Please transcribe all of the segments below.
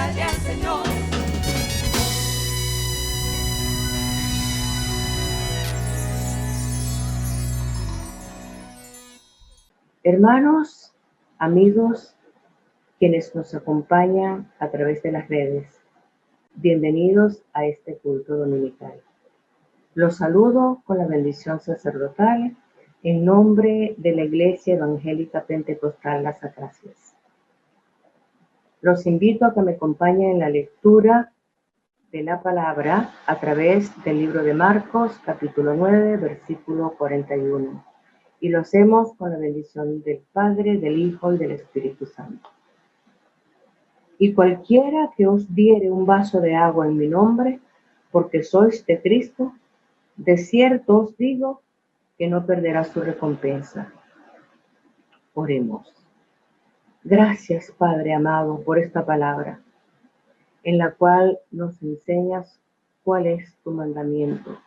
cantarle al Señor. Hermanos, amigos, quienes nos acompañan a través de las redes, bienvenidos a este culto dominical. Los saludo con la bendición sacerdotal en nombre de la Iglesia Evangélica Pentecostal Las Acacias. Los invito a que me acompañen en la lectura de la palabra a través del libro de Marcos, capítulo 9, versículo 41. Y lo hacemos con la bendición del Padre, del Hijo y del Espíritu Santo. Y cualquiera que os diere un vaso de agua en mi nombre, porque sois de Cristo, de cierto os digo que no perderá su recompensa. Oremos. Gracias, Padre amado, por esta palabra, en la cual nos enseñas cuál es tu mandamiento,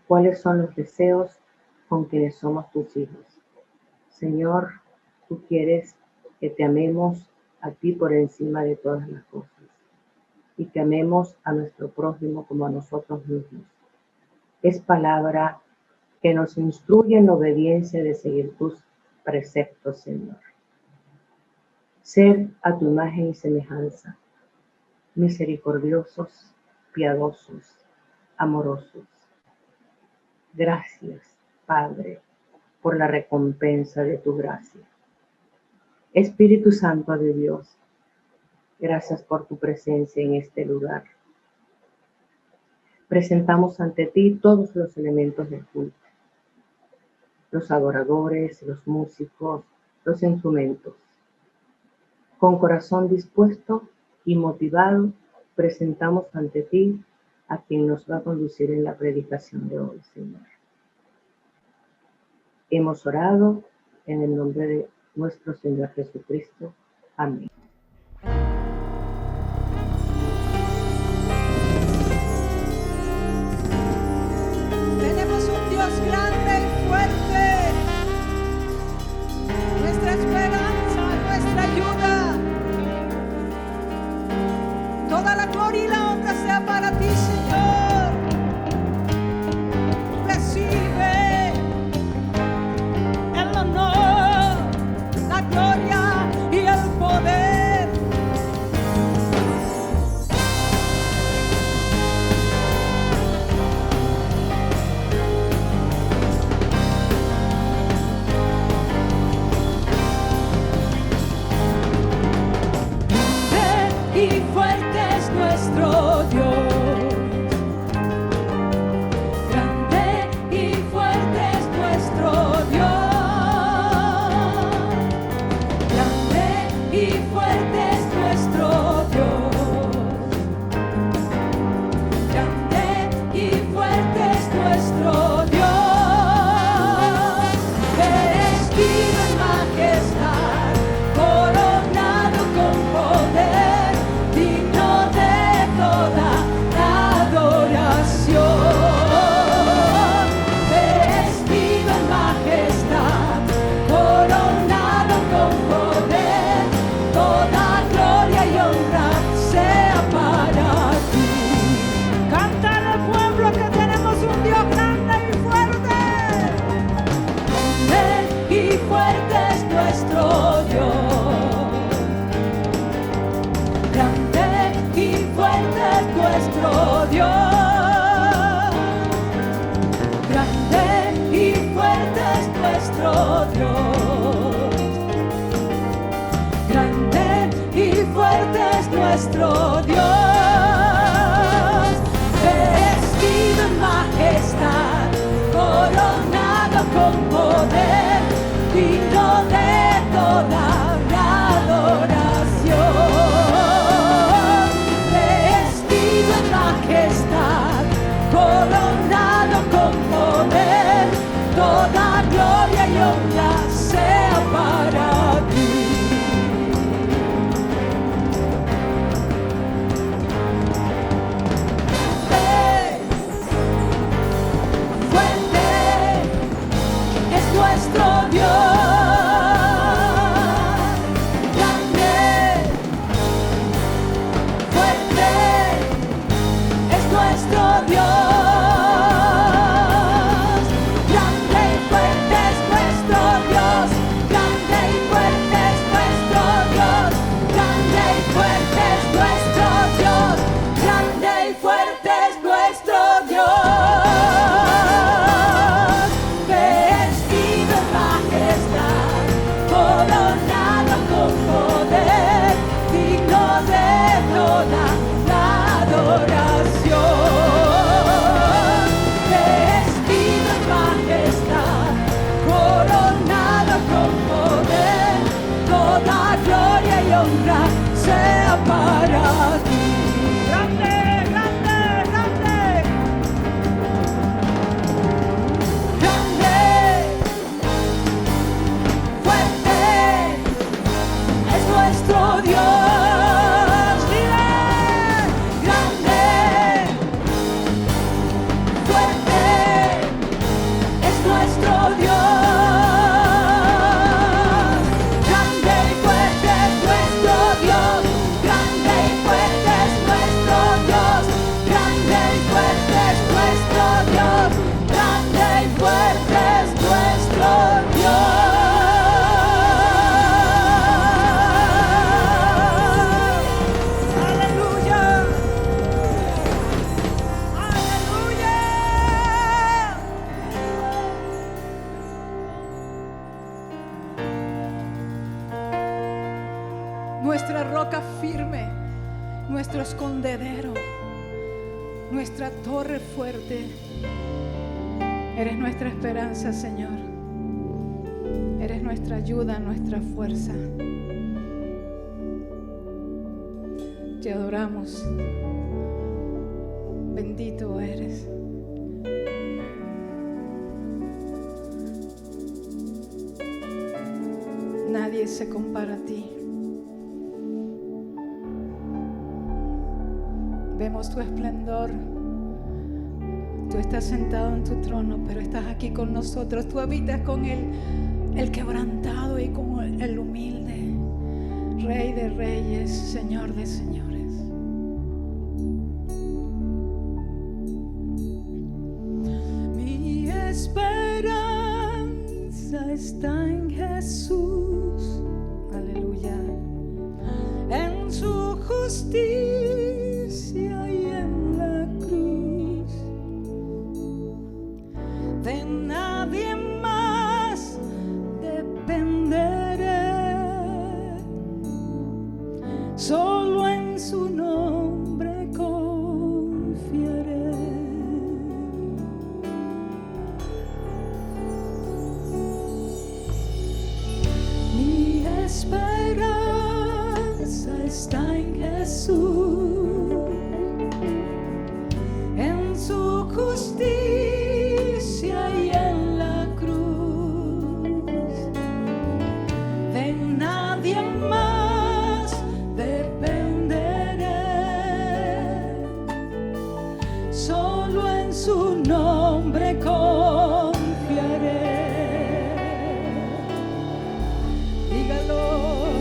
cuáles son los deseos con quienes somos tus hijos. Señor, tú quieres que te amemos a ti por encima de todas las cosas y que amemos a nuestro prójimo como a nosotros mismos. Es palabra que nos instruye en la obediencia de seguir tus preceptos, Señor. Ser a tu imagen y semejanza, misericordiosos, piadosos, amorosos. Gracias, Padre, por la recompensa de tu gracia. Espíritu Santo de Dios, gracias por tu presencia en este lugar. Presentamos ante ti todos los elementos del culto, los adoradores, los músicos, los instrumentos. Con corazón dispuesto y motivado, presentamos ante ti a quien nos va a conducir en la predicación de hoy, Señor. Hemos orado en el nombre de nuestro Señor Jesucristo. Amén. Tenemos un Dios grande y fuerte, nuestra esperanza, nuestra ayuda. Toda la gloria y la honra sea para ti, Señor. Recibe el honor, la gloria y el poder. Y fuerte es nuestro Dios. Grande y fuerte es nuestro Dios. Grande y fuerte es nuestro Dios. Grande y fuerte es nuestro Dios. Vestido en majestad, coronado con poder, digno de toda la adoración. Vestido en majestad, coronado con poder, toda gloria y honra sea para ti. Cantar al pueblo que tenemos un Dios grande y fuerte. Grande y fuerte es nuestro Dios. Grande y fuerte es nuestro Dios. Grande y fuerte es nuestro Dios. Grande y fuerte es nuestro Dios. Vestido en majestad, coronado con poder, digno de toda la adoración. Vestido en majestad, coronado con poder, toda gloria y honra sea para ti. Fuerte es nuestro Dios. Grande nuestra roca firme, nuestro escondedero, nuestra torre fuerte. Eres nuestra esperanza, Señor. Eres nuestra ayuda, nuestra fuerza. Te adoramos. Bendito eres. Nadie se compara a ti. Vemos tu esplendor. Tú estás sentado en tu trono, pero estás aquí con nosotros. Tú habitas con el quebrantado y con el humilde. Rey de reyes, Señor de señores. Mi esperanza está en Jesús. Aleluya. En su justicia y en la cruz. De nadie más dependeré. Solo en su nombre confiaré. Mi esperanza está en Jesús, en su justicia y en la cruz. De nadie más dependeré, solo en su nombre confiaré. Dígalo.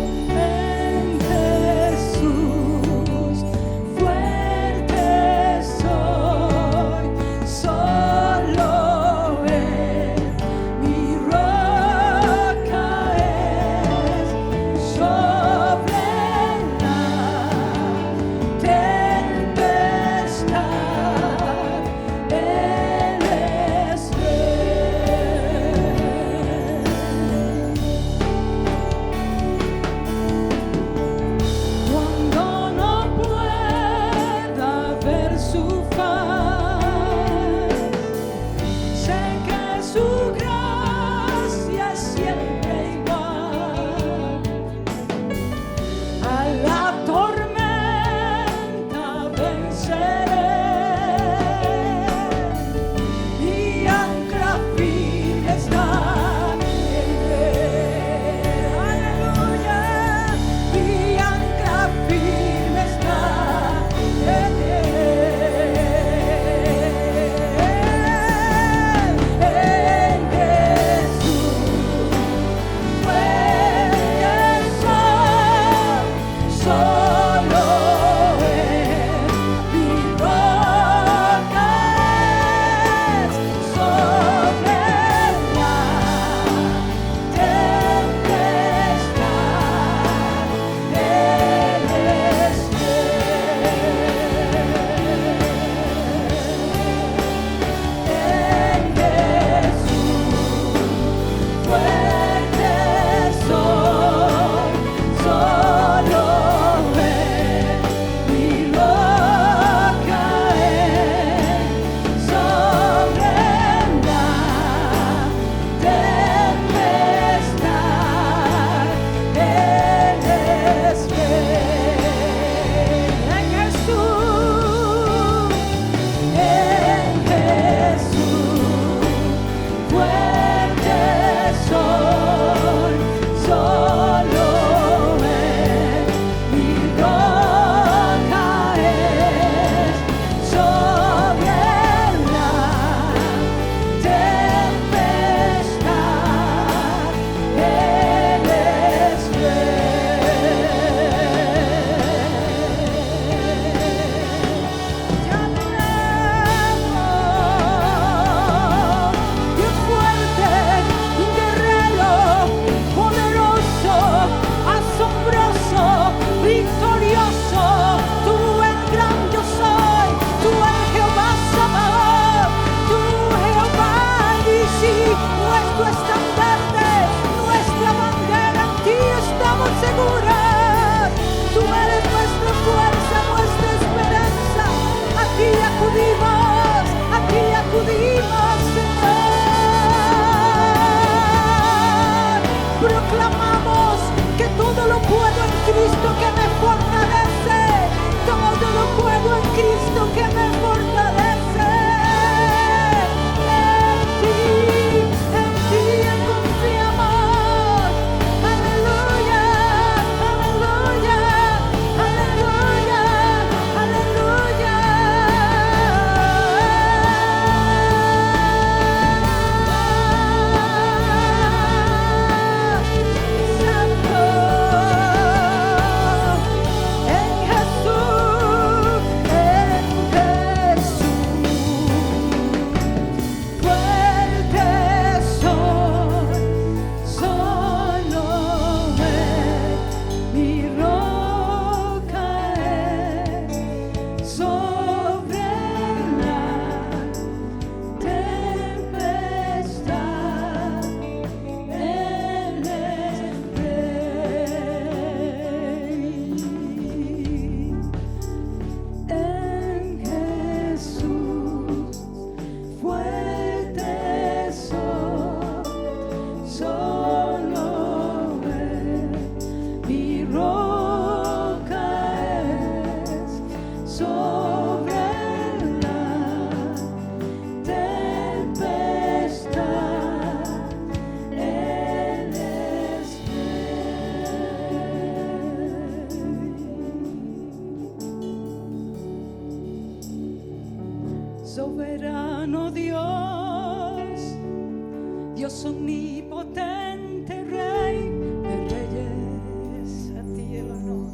Dios omnipotente, Rey de reyes, a ti el honor,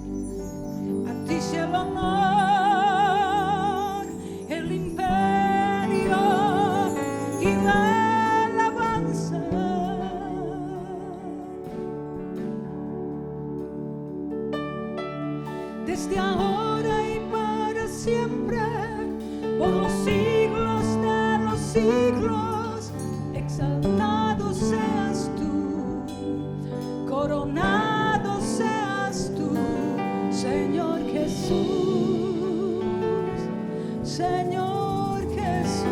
a ti sea el honor, el imperio y la alabanza. Desde ahora y para siempre, por los siglos de los siglos, exaltado seas tú, coronado seas tú, Señor Jesús, Señor Jesús,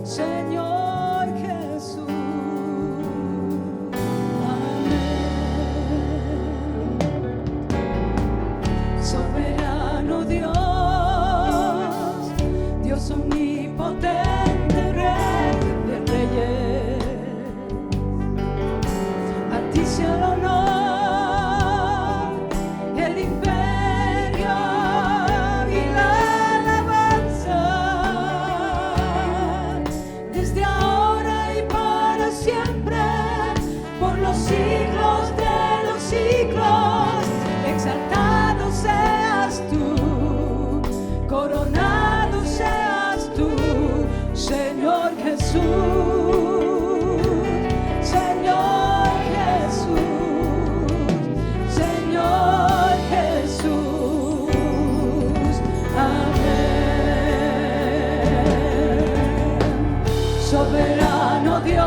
Señor Jesús. Soberano Dios, Dios omnipotente, Rey de reyes, a ti sea el honor, el imperio y la alabanza, desde ahora y para siempre, por los siglos de los siglos, exaltado seas tú, coronado seas tú, Señor Jesús, Señor Jesús, Señor Jesús, amén. Soberano Dios,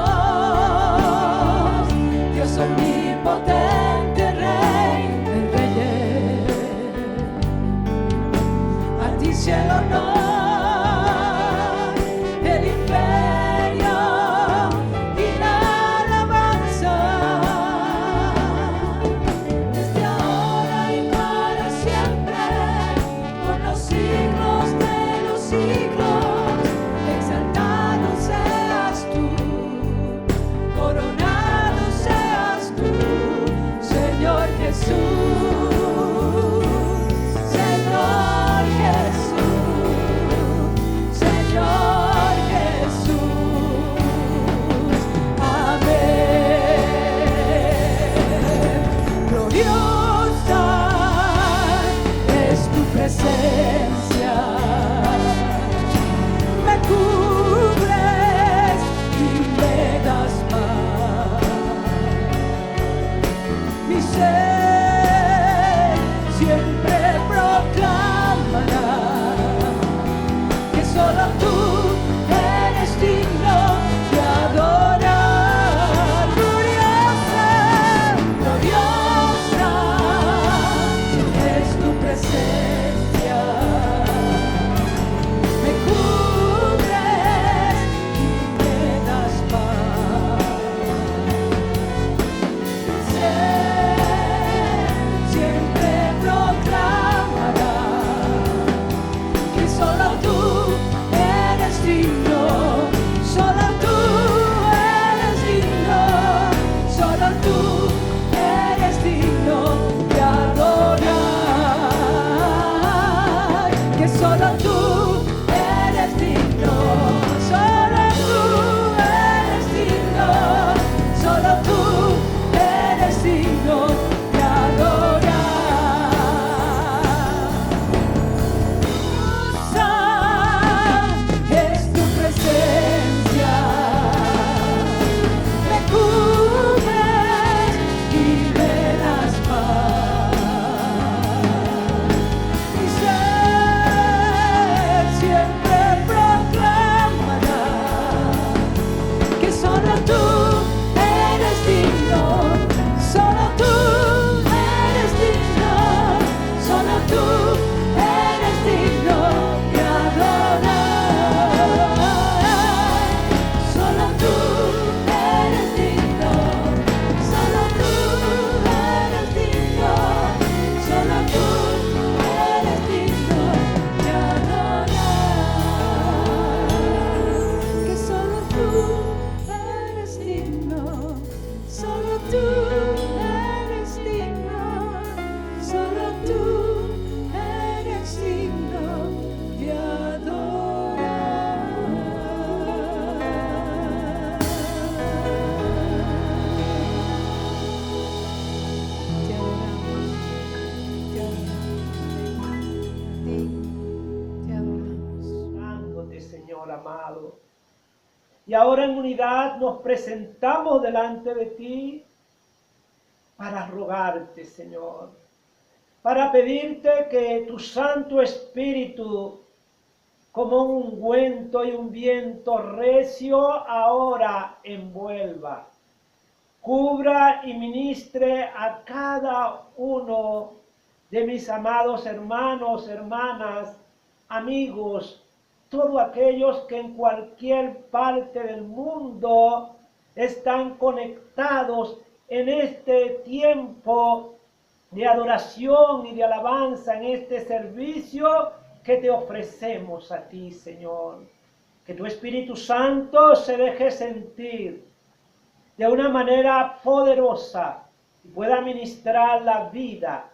Dios omnipotente, Rey de reyes, a ti sea el honor, el imperio y la alabanza, desde ahora y para siempre, por los siglos de los siglos, exaltado seas Y ahora en unidad nos presentamos delante de ti para rogarte, Señor, para pedirte que tu Santo Espíritu, como un ungüento y un viento recio, ahora envuelva, cubra y ministre a cada uno de mis amados hermanos, hermanas, amigos, todos aquellos que en cualquier parte del mundo están conectados en este tiempo de adoración y de alabanza, en este servicio que te ofrecemos a ti, Señor. Que tu Espíritu Santo se deje sentir de una manera poderosa y pueda ministrar la vida,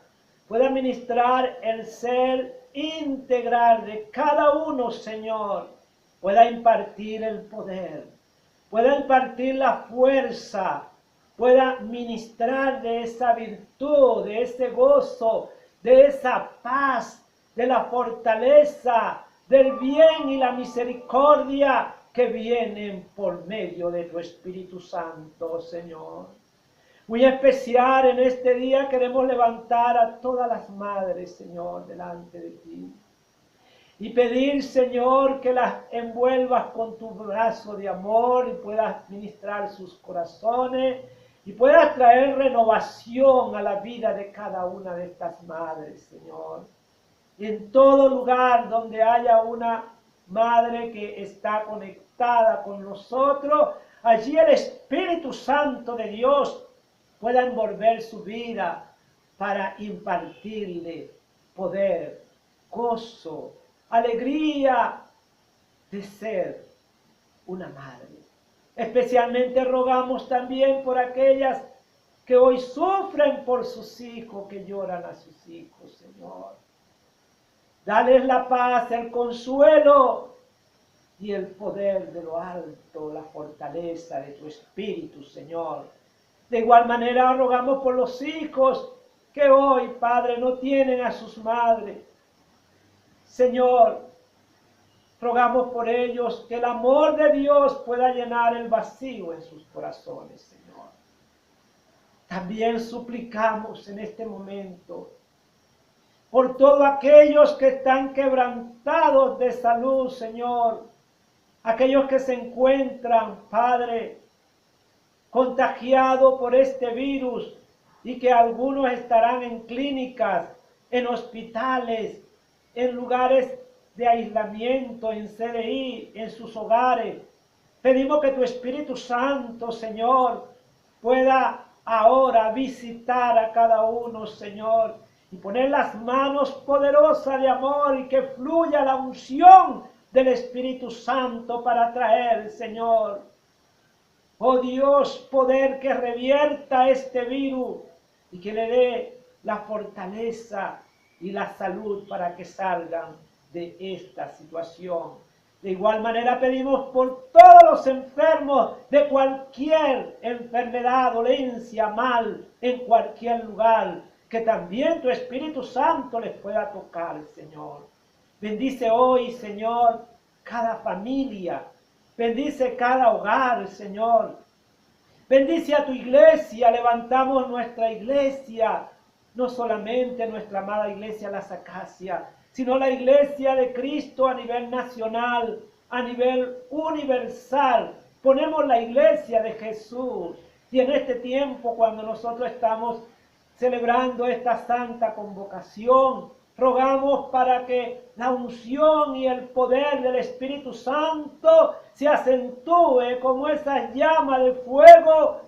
pueda ministrar el ser integral de cada uno, Señor, pueda impartir el poder, pueda impartir la fuerza, pueda ministrar de esa virtud, de ese gozo, de esa paz, de la fortaleza, del bien y la misericordia que vienen por medio de tu Espíritu Santo, Señor. Muy especial en este día queremos levantar a todas las madres, Señor, delante de ti. Y pedir, Señor, que las envuelvas con tu brazo de amor y puedas ministrar sus corazones y puedas traer renovación a la vida de cada una de estas madres, Señor. Y en todo lugar donde haya una madre que está conectada con nosotros, allí el Espíritu Santo de Dios pueda envolver su vida para impartirle poder, gozo, alegría de ser una madre. Especialmente rogamos también por aquellas que hoy sufren por sus hijos, que lloran a sus hijos, Señor. Dales la paz, el consuelo y el poder de lo alto, la fortaleza de tu Espíritu, Señor. De igual manera rogamos por los hijos que hoy, Padre, no tienen a sus madres. Señor, rogamos por ellos que el amor de Dios pueda llenar el vacío en sus corazones, Señor. También suplicamos en este momento por todos aquellos que están quebrantados de salud, Señor. Aquellos que se encuentran, Padre, contagiados por este virus y que algunos estarán en clínicas, en hospitales, en lugares de aislamiento, en CDI, en sus hogares. Pedimos que tu Espíritu Santo, Señor, pueda ahora visitar a cada uno, Señor, y poner las manos poderosas de amor y que fluya la unción del Espíritu Santo para traer, Señor, oh Dios, poder que revierta este virus y que le dé la fortaleza y la salud para que salgan de esta situación. De igual manera pedimos por todos los enfermos de cualquier enfermedad, dolencia, mal, en cualquier lugar, que también tu Espíritu Santo les pueda tocar, Señor. Bendice hoy, Señor, cada familia. Bendice cada hogar, Señor. Bendice a tu iglesia. Levantamos nuestra iglesia, no solamente nuestra amada iglesia Las Acacias, sino la iglesia de Cristo a nivel nacional, a nivel universal. Ponemos la iglesia de Jesús. Y en este tiempo, cuando nosotros estamos celebrando esta santa convocación, rogamos para que la unción y el poder del Espíritu Santo se acentúe como esas llamas de fuego,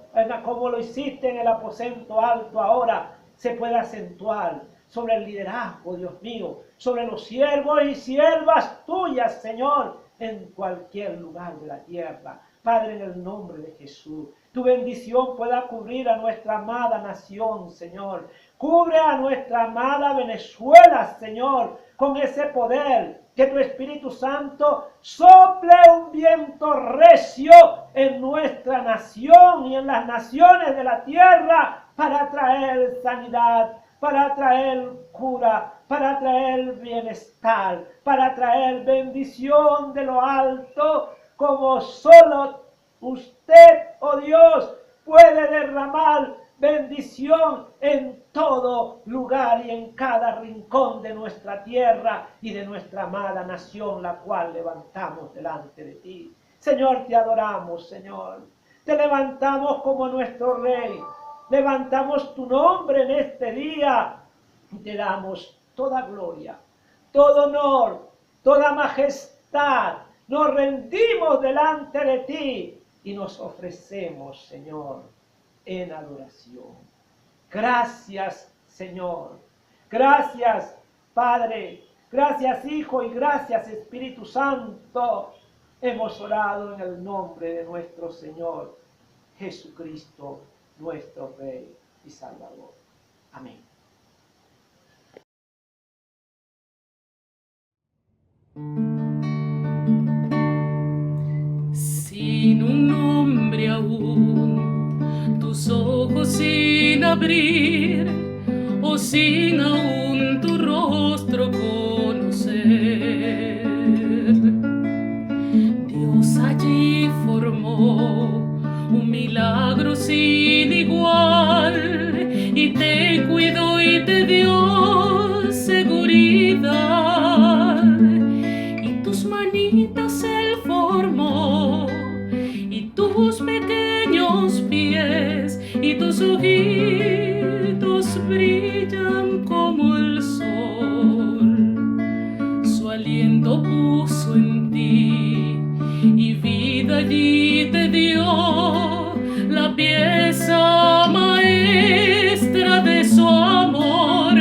como lo hiciste en el aposento alto ahora, se puede acentuar sobre el liderazgo, Dios mío, sobre los siervos y siervas tuyas, Señor, en cualquier lugar de la tierra. Padre, en el nombre de Jesús, tu bendición pueda cubrir a nuestra amada nación, Señor. Cubre a nuestra amada Venezuela, Señor, con ese poder. Que tu Espíritu Santo sople un viento recio en nuestra nación y en las naciones de la tierra para traer sanidad, para traer cura, para traer bienestar, para traer bendición de lo alto como solo usted, oh Dios, puede derramar bendición en todo lugar y en cada rincón de nuestra tierra y de nuestra amada nación, la cual levantamos delante de ti. Señor, te adoramos, Señor. Te levantamos como nuestro Rey. Levantamos tu nombre en este día y te damos toda gloria, todo honor, toda majestad. Nos rendimos delante de ti y nos ofrecemos, Señor, en adoración. Gracias, Señor. Gracias, Padre. Gracias, Hijo, y gracias, Espíritu Santo. Hemos orado en el nombre de nuestro Señor Jesucristo, nuestro Rey y Salvador. Amén. Sin un nombre aún, tus ojos sin abrir, o sin aún tu rostro conocer, Dios allí formó un milagro sin igual y te cuidó y te dio seguridad, y tus manitas él formó y tus pequeños pies y tus ojitos brillan como el sol. Su aliento puso en ti y vida allí te dio, la pieza maestra de su amor,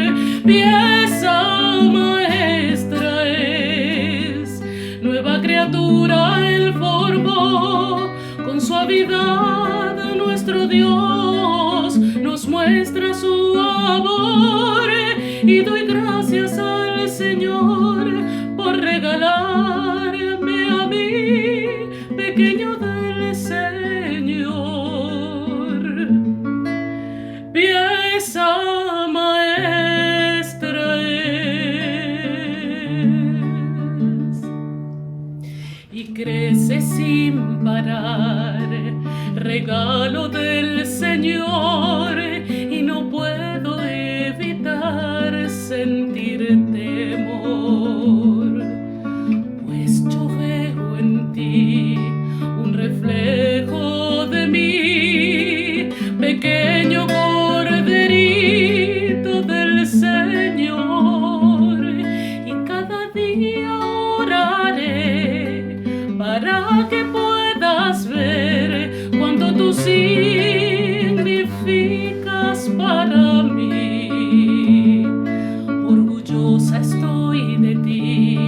pieza maestra es, nueva criatura él formó, con suavidad nuestro Dios nos muestra su amor, y doy gracias al Señor por regalarme a mí, pequeño del Señor, pieza maestra es, y crece sin parar, regalo del Señor, y no puedo evitar sentir temor, pues yo veo en ti un reflejo de mí, pequeño corderito del Señor, y cada día oraré para que puedas ver cuánto tú significas para mí. Orgullosa estoy de ti,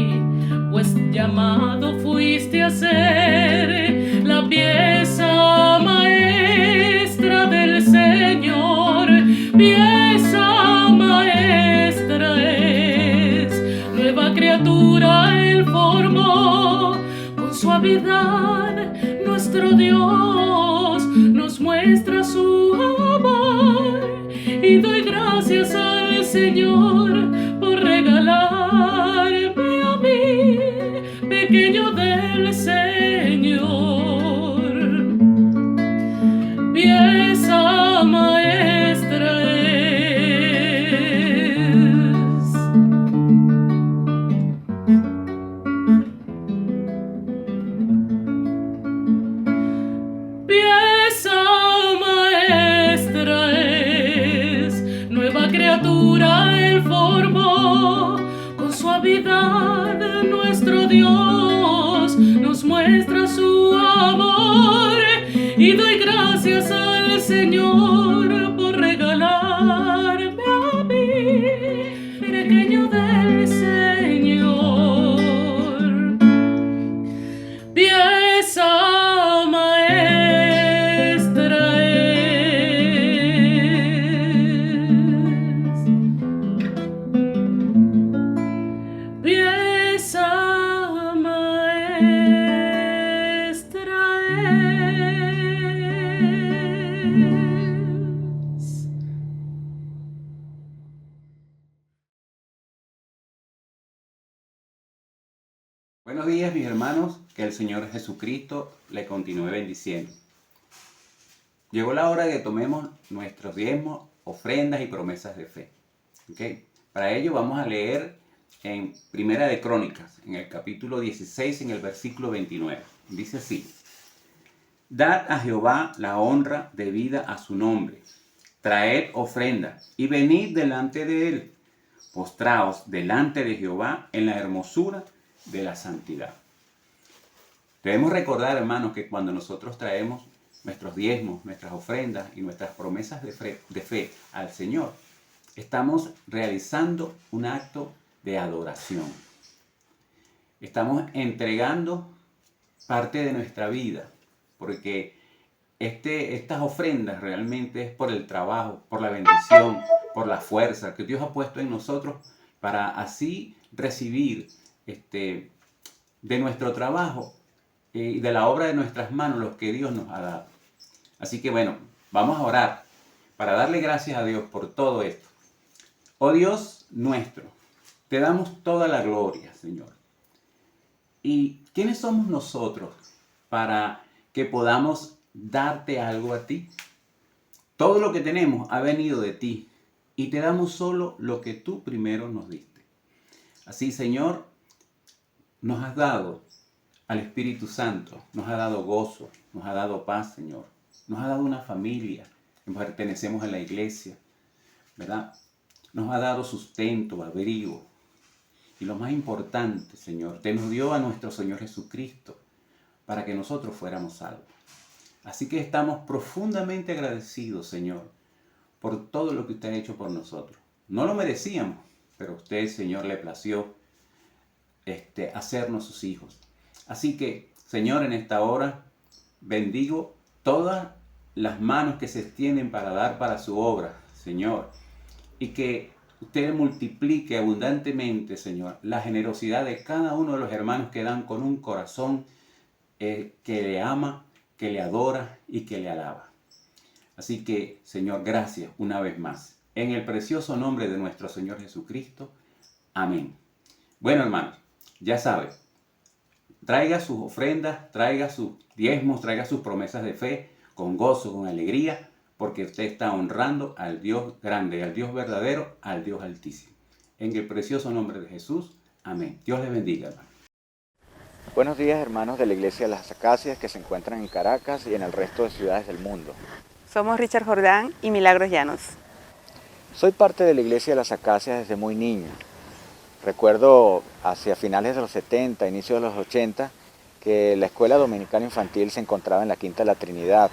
pues llamado fuiste a ser la pieza maestra del Señor, pieza maestra es, nueva criatura él formó, con suavidad nuestro Dios nos muestra su amor, y doy gracias al Señor por regalarme a mí, pequeño del Señor, pieza maestra es. Pieza maestra es, nueva criatura él formó, con suavidad nuestro Dios nos muestra su amor, y doy gracias al Señor por regalarme a mí, pequeño del Señor, pieza maestra es, pieza maestra es. Buenos días, mis hermanos. que el Señor Jesucristo le continúe bendiciendo. Llegó la hora de que tomemos nuestros diezmos, ofrendas y promesas de fe. ¿Okay? Para ello vamos a leer en Primera de Crónicas, en el capítulo 16, en el versículo 29. Dice así: Dad a Jehová la honra debida a su nombre. Traed ofrendas y venid delante de él. Postraos delante de Jehová en la hermosura de la santidad. Debemos recordar, hermanos, que cuando nosotros traemos nuestros diezmos, nuestras ofrendas y nuestras promesas de fe al Señor, estamos realizando un acto de adoración. Estamos entregando parte de nuestra vida, porque estas ofrendas realmente es por el trabajo, por la bendición, por la fuerza que Dios ha puesto en nosotros para así recibir de nuestro trabajo y de la obra de nuestras manos lo que Dios nos ha dado. Así que bueno, vamos a orar para darle gracias a Dios por todo esto. Oh Dios nuestro, te damos toda la gloria, Señor. ¿Y quiénes somos nosotros para que podamos darte algo a ti? Todo lo que tenemos ha venido de ti y te damos solo lo que tú primero nos diste. Así, Señor, nos has dado al Espíritu Santo, nos ha dado gozo, nos ha dado paz, Señor. Nos ha dado una familia, pertenecemos a la iglesia, ¿verdad? Nos ha dado sustento, abrigo. Y lo más importante, Señor, te nos dio a nuestro Señor Jesucristo para que nosotros fuéramos salvos. Así que estamos profundamente agradecidos, Señor, por todo lo que usted ha hecho por nosotros. No lo merecíamos, pero a usted, Señor, le plació hacernos sus hijos. Así que, Señor, en esta hora bendigo todas las manos que se extienden para dar para su obra, Señor, y que usted multiplique abundantemente, Señor, la generosidad de cada uno de los hermanos que dan con un corazón que le ama, que le adora y que le alaba. Así que, Señor, gracias una vez más. En el precioso nombre de nuestro Señor Jesucristo. Amén. Bueno, hermanos, ya saben, traiga sus ofrendas, traiga sus diezmos, traiga sus promesas de fe con gozo, con alegría, porque usted está honrando al Dios grande, al Dios verdadero, al Dios altísimo. En el precioso nombre de Jesús. Amén. Dios les bendiga, hermano. Buenos días, hermanos de la Iglesia de las Acacias que se encuentran en Caracas y en el resto de ciudades del mundo. Somos Richard Jordán y Milagros Llanos. Soy parte de la Iglesia de las Acacias desde muy niño. Recuerdo hacia finales de los 70, inicios de los 80, que la escuela dominical infantil se encontraba en la Quinta de la Trinidad.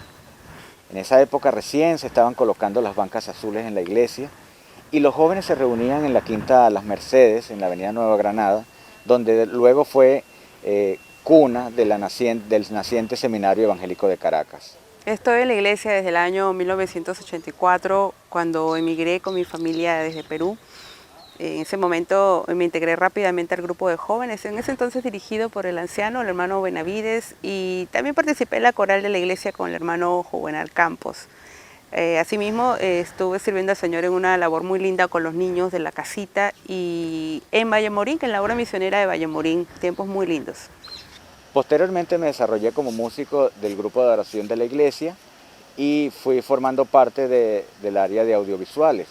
En esa época recién se estaban colocando las bancas azules en la iglesia y los jóvenes se reunían en la Quinta Las Mercedes, en la avenida Nueva Granada, donde luego fue cuna del naciente Seminario Evangélico de Caracas. Estoy en la iglesia desde el año 1984, cuando emigré con mi familia desde Perú. En ese momento me integré rápidamente al grupo de jóvenes, en ese entonces dirigido por el anciano, el hermano Benavides, y también participé en la coral de la iglesia con el hermano Juvenal Campos. Asimismo, estuve sirviendo al Señor en una labor muy linda con los niños de la casita y en Vallemorín, en la obra misionera de Vallemorín, tiempos muy lindos. Posteriormente me desarrollé como músico del grupo de adoración de la iglesia y fui formando parte del área de audiovisuales,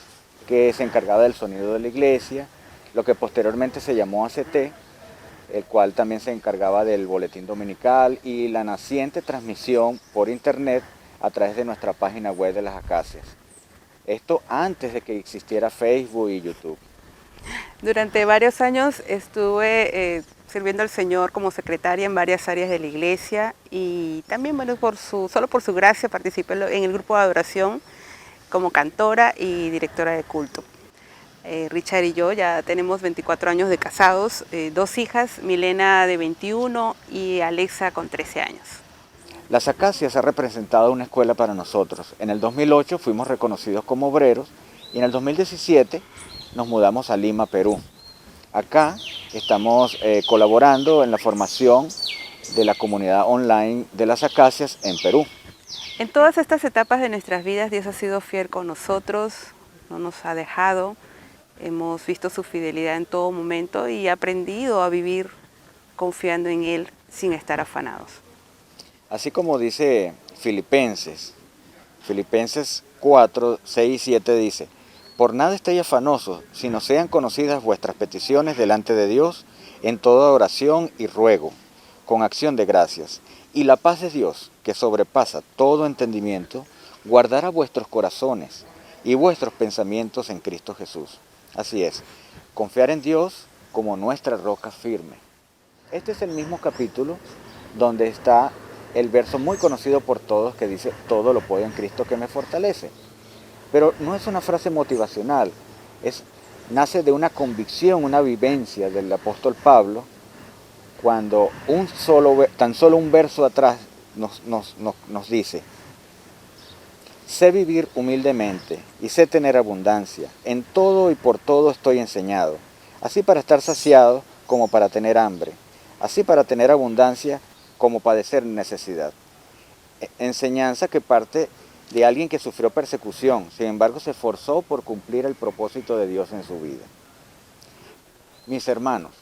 que se encargaba del sonido de la iglesia, lo que posteriormente se llamó ACT, el cual también se encargaba del boletín dominical y la naciente transmisión por internet a través de nuestra página web de las Acacias. Esto antes de que existiera Facebook y YouTube. Durante varios años estuve sirviendo al Señor como secretaria en varias áreas de la iglesia y también, bueno, solo por su gracia participé en el grupo de adoración como cantora y directora de culto. Richard y yo ya tenemos 24 años de casados, 2 hijas, Milena de 21 y Alexa con 13 años. Las Acacias ha representado una escuela para nosotros. En el 2008 fuimos reconocidos como obreros y en el 2017 nos mudamos a Lima, Perú. Acá estamos colaborando en la formación de la comunidad online de las Acacias en Perú. En todas estas etapas de nuestras vidas Dios ha sido fiel con nosotros, no nos ha dejado, hemos visto su fidelidad en todo momento y aprendido a vivir confiando en Él sin estar afanados. Así como dice Filipenses 4, 6 y 7 dice: por nada estéis afanosos, sino sean conocidas vuestras peticiones delante de Dios en toda oración y ruego, con acción de gracias. Y la paz de Dios, que sobrepasa todo entendimiento, guardará vuestros corazones y vuestros pensamientos en Cristo Jesús. Así es, confiar en Dios como nuestra roca firme. Este es el mismo capítulo donde está el verso muy conocido por todos que dice: todo lo puedo en Cristo que me fortalece. Pero no es una frase motivacional, nace de una convicción, una vivencia del apóstol Pablo, cuando tan solo un verso atrás nos dice: sé vivir humildemente y sé tener abundancia, en todo y por todo estoy enseñado, así para estar saciado como para tener hambre, así para tener abundancia como padecer necesidad. Enseñanza que parte de alguien que sufrió persecución, sin embargo se esforzó por cumplir el propósito de Dios en su vida. Mis hermanos,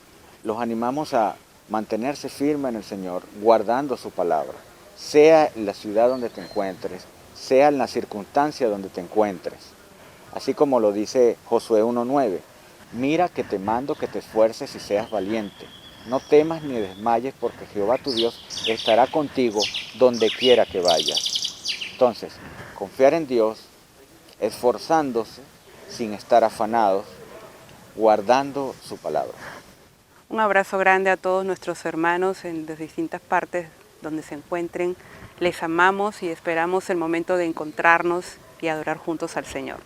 los animamos a mantenerse firmes en el Señor, guardando su palabra, sea en la ciudad donde te encuentres, sea en la circunstancia donde te encuentres. Así como lo dice Josué 1:9, mira que te mando que te esfuerces y seas valiente. No temas ni desmayes, porque Jehová tu Dios estará contigo donde quiera que vayas. Entonces, confiar en Dios, esforzándose sin estar afanados, guardando su palabra. Un abrazo grande a todos nuestros hermanos en las distintas partes donde se encuentren. Les amamos y esperamos el momento de encontrarnos y adorar juntos al Señor.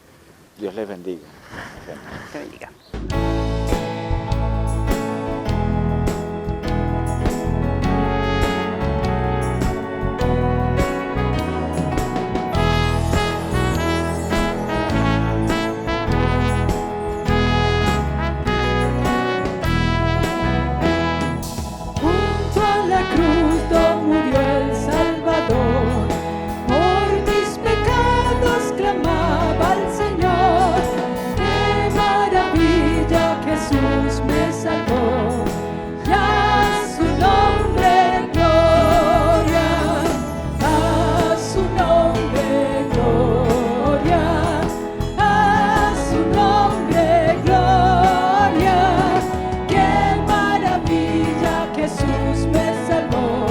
Dios les bendiga. Te bendiga. Junto a la cruz donde murió el Salvador, por mis pecados clamaba al Señor. ¡Qué maravilla! Jesús me salvó, y a su nombre gloria, a su nombre gloria, a su nombre gloria. ¡Qué maravilla! Jesús me salvó,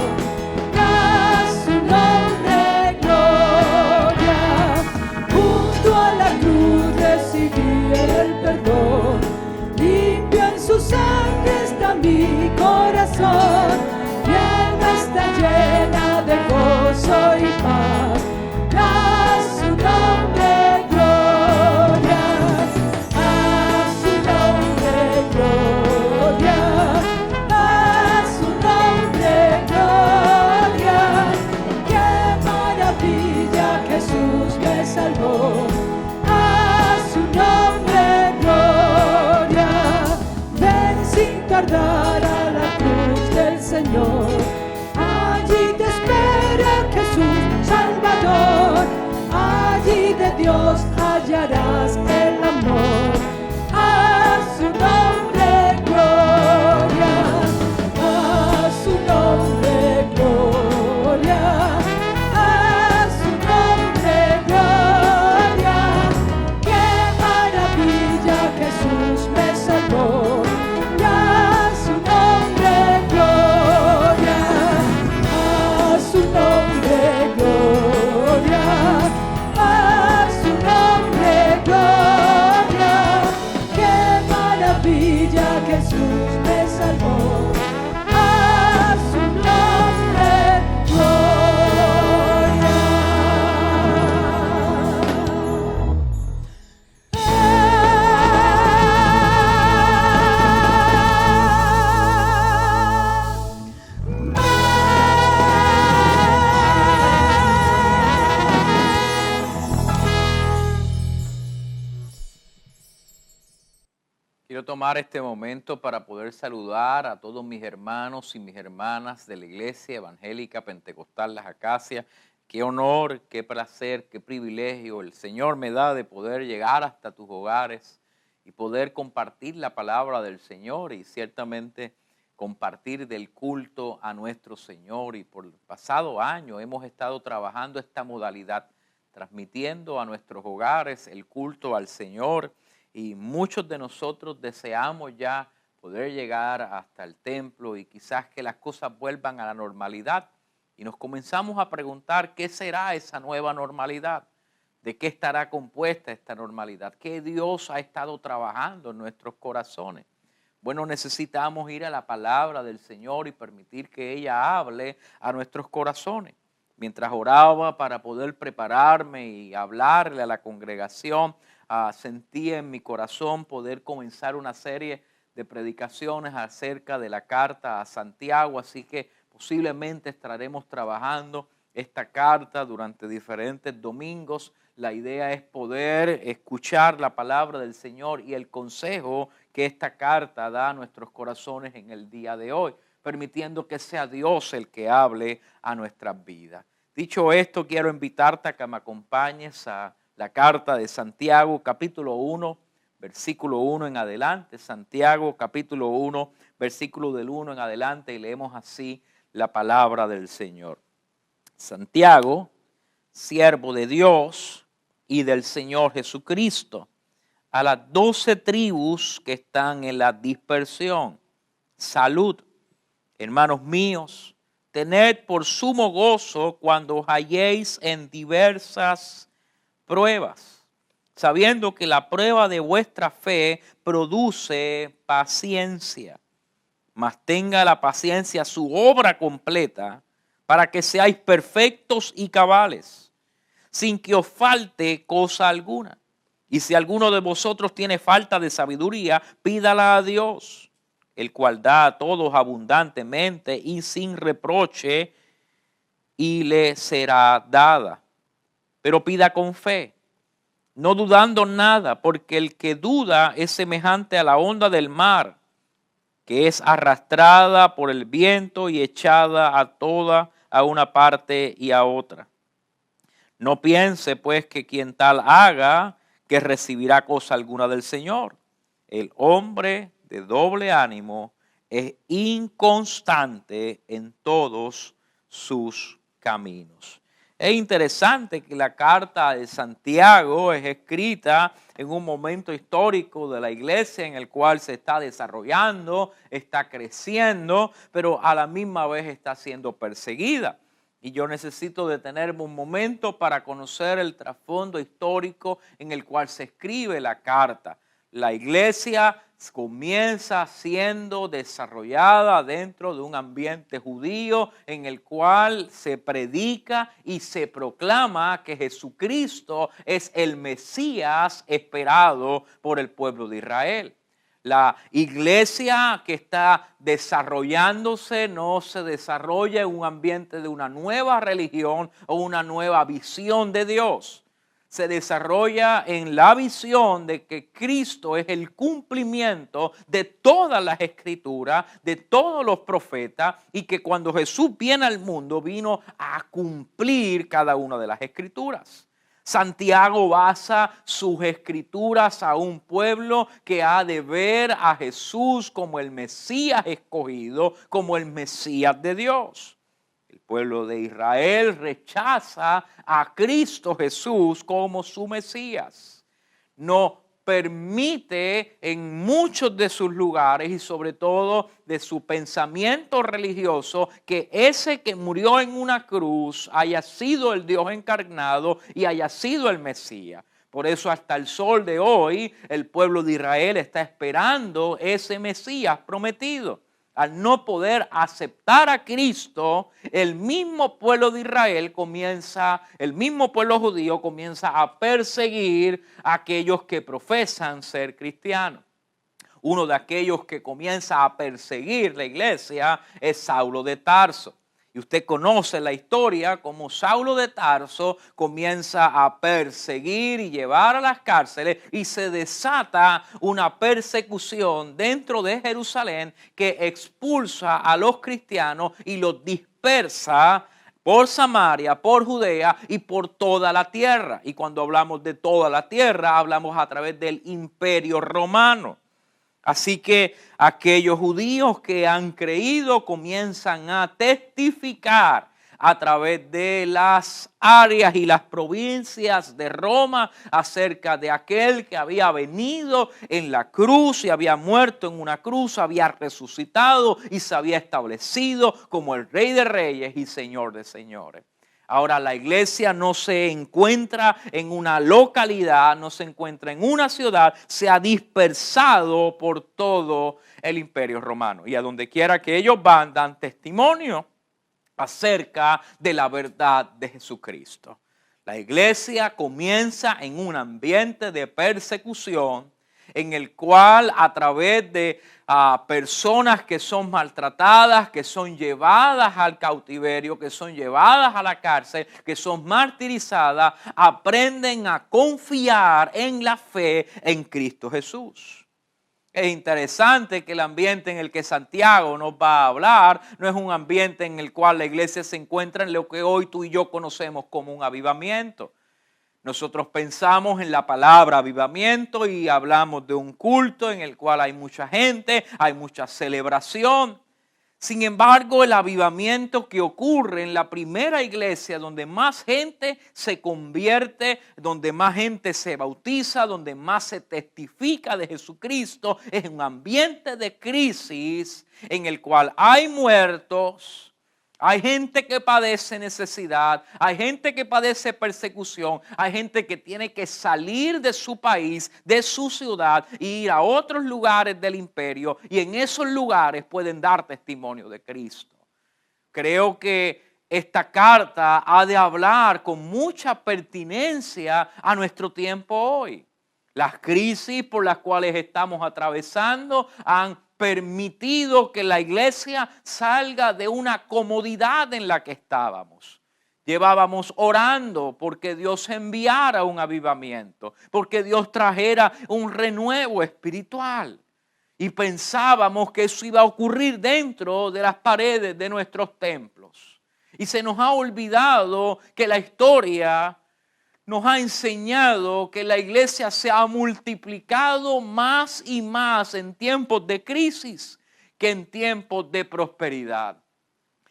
a su nombre gloria. Junto a la cruz recibí el perdón, limpio en su sangre está mi corazón. Mi alma está llena de gozo y paz, a su nombre gloria, a su nombre gloria, a su nombre gloria. ¡Qué maravilla! Jesús me salvó, a su nombre gloria. Ven sin tardar a la cruz del Señor, allí te espera Jesús Salvador, allí de Dios hallarás el amor, a su nombre gloria, a su nombre gloria, a su nombre gloria. ¡Qué maravilla! Jesús me salvó, y a su nombre gloria, a su nombre gloria, a su nombre gloria. ¡Qué maravilla! Jesús me salvó, a su nombre Quiero tomar este momento para poder saludar a todos mis hermanos y mis hermanas de la Iglesia Evangélica Pentecostal Las Acacias. Qué honor, qué placer, qué privilegio el Señor me da de poder llegar hasta tus hogares y poder compartir la palabra del Señor. Y ciertamente compartir del culto a nuestro Señor, y por el pasado año hemos estado trabajando esta modalidad, transmitiendo a nuestros hogares el culto al Señor, y muchos de nosotros deseamos ya poder llegar hasta el templo y quizás que las cosas vuelvan a la normalidad, y nos comenzamos a preguntar qué será esa nueva normalidad, de qué estará compuesta esta normalidad, qué Dios ha estado trabajando en nuestros corazones. Bueno, necesitamos ir a la palabra del Señor y permitir que ella hable a nuestros corazones. Mientras oraba para poder prepararme y hablarle a la congregación, sentí en mi corazón poder comenzar una serie de predicaciones acerca de la carta a Santiago, así que posiblemente estaremos trabajando esta carta durante diferentes domingos. La idea es poder escuchar la palabra del Señor y el consejo que esta carta da a nuestros corazones en el día de hoy, permitiendo que sea Dios el que hable a nuestras vidas. Dicho esto, quiero invitarte a que me acompañes a la carta de Santiago, capítulo 1, versículo 1 en adelante. Santiago, capítulo 1, versículo del 1 en adelante, y leemos así la palabra del Señor. Santiago, siervo de Dios y del Señor Jesucristo, a las 12 tribus que están en la dispersión, salud. Hermanos míos, tened por sumo gozo cuando os halléis en diversas pruebas, sabiendo que la prueba de vuestra fe produce paciencia. Mas tenga la paciencia su obra completa, para que seáis perfectos y cabales, sin que os falte cosa alguna. Y si alguno de vosotros tiene falta de sabiduría, pídala a Dios, el cual da a todos abundantemente y sin reproche, y le será dada. Pero pida con fe, no dudando nada, porque el que duda es semejante a la onda del mar, que es arrastrada por el viento y echada a una parte y a otra. No piense pues que quien tal haga, que recibirá cosa alguna del Señor. El hombre de doble ánimo es inconstante en todos sus caminos. Es interesante que la carta de Santiago es escrita en un momento histórico de la iglesia en el cual se está desarrollando, está creciendo, pero a la misma vez está siendo perseguida. Y yo necesito detenerme un momento para conocer el trasfondo histórico en el cual se escribe la carta. La iglesia comienza siendo desarrollada dentro de un ambiente judío en el cual se predica y se proclama que Jesucristo es el Mesías esperado por el pueblo de Israel. La iglesia que está desarrollándose no se desarrolla en un ambiente de una nueva religión o una nueva visión de Dios. Se desarrolla en la visión de que Cristo es el cumplimiento de todas las escrituras, de todos los profetas, y que cuando Jesús viene al mundo vino a cumplir cada una de las escrituras. Santiago basa sus escrituras a un pueblo que ha de ver a Jesús como el Mesías escogido, como el Mesías de Dios. El pueblo de Israel rechaza a Cristo Jesús como su Mesías. No permite en muchos de sus lugares y sobre todo de su pensamiento religioso que ese que murió en una cruz haya sido el Dios encarnado y haya sido el Mesías. Por eso hasta el sol de hoy el pueblo de Israel está esperando ese Mesías prometido. Al no poder aceptar a Cristo, el mismo pueblo de Israel el mismo pueblo judío comienza a perseguir a aquellos que profesan ser cristianos. Uno de aquellos que comienza a perseguir la iglesia es Saulo de Tarso. Y usted conoce la historia, como Saulo de Tarso comienza a perseguir y llevar a las cárceles y se desata una persecución dentro de Jerusalén que expulsa a los cristianos y los dispersa por Samaria, por Judea y por toda la tierra. Y cuando hablamos de toda la tierra, hablamos a través del Imperio Romano. Así que aquellos judíos que han creído comienzan a testificar a través de las áreas y las provincias de Roma acerca de aquel que había venido en la cruz y había muerto en una cruz, había resucitado y se había establecido como el Rey de Reyes y Señor de Señores. Ahora la iglesia no se encuentra en una localidad, no se encuentra en una ciudad, se ha dispersado por todo el imperio romano. Y a donde quiera que ellos van, dan testimonio acerca de la verdad de Jesucristo. La iglesia comienza en un ambiente de persecución en el cual a través de personas que son maltratadas, que son llevadas al cautiverio, que son llevadas a la cárcel, que son martirizadas, aprenden a confiar en la fe en Cristo Jesús. Es interesante que el ambiente en el que Santiago nos va a hablar no es un ambiente en el cual la iglesia se encuentra en lo que hoy tú y yo conocemos como un avivamiento. Nosotros pensamos en la palabra avivamiento y hablamos de un culto en el cual hay mucha gente, hay mucha celebración. Sin embargo, el avivamiento que ocurre en la primera iglesia, donde más gente se convierte, donde más gente se bautiza, donde más se testifica de Jesucristo, es un ambiente de crisis en el cual hay muertos, hay gente que padece necesidad, hay gente que padece persecución, hay gente que tiene que salir de su país, de su ciudad e ir a otros lugares del imperio y en esos lugares pueden dar testimonio de Cristo. Creo que esta carta ha de hablar con mucha pertinencia a nuestro tiempo hoy. Las crisis por las cuales estamos atravesando han permitido que la iglesia salga de una comodidad en la que estábamos. Llevábamos orando porque Dios enviara un avivamiento, porque Dios trajera un renuevo espiritual. Y pensábamos que eso iba a ocurrir dentro de las paredes de nuestros templos. Y se nos ha olvidado que la historia nos ha enseñado que la iglesia se ha multiplicado más y más en tiempos de crisis que en tiempos de prosperidad.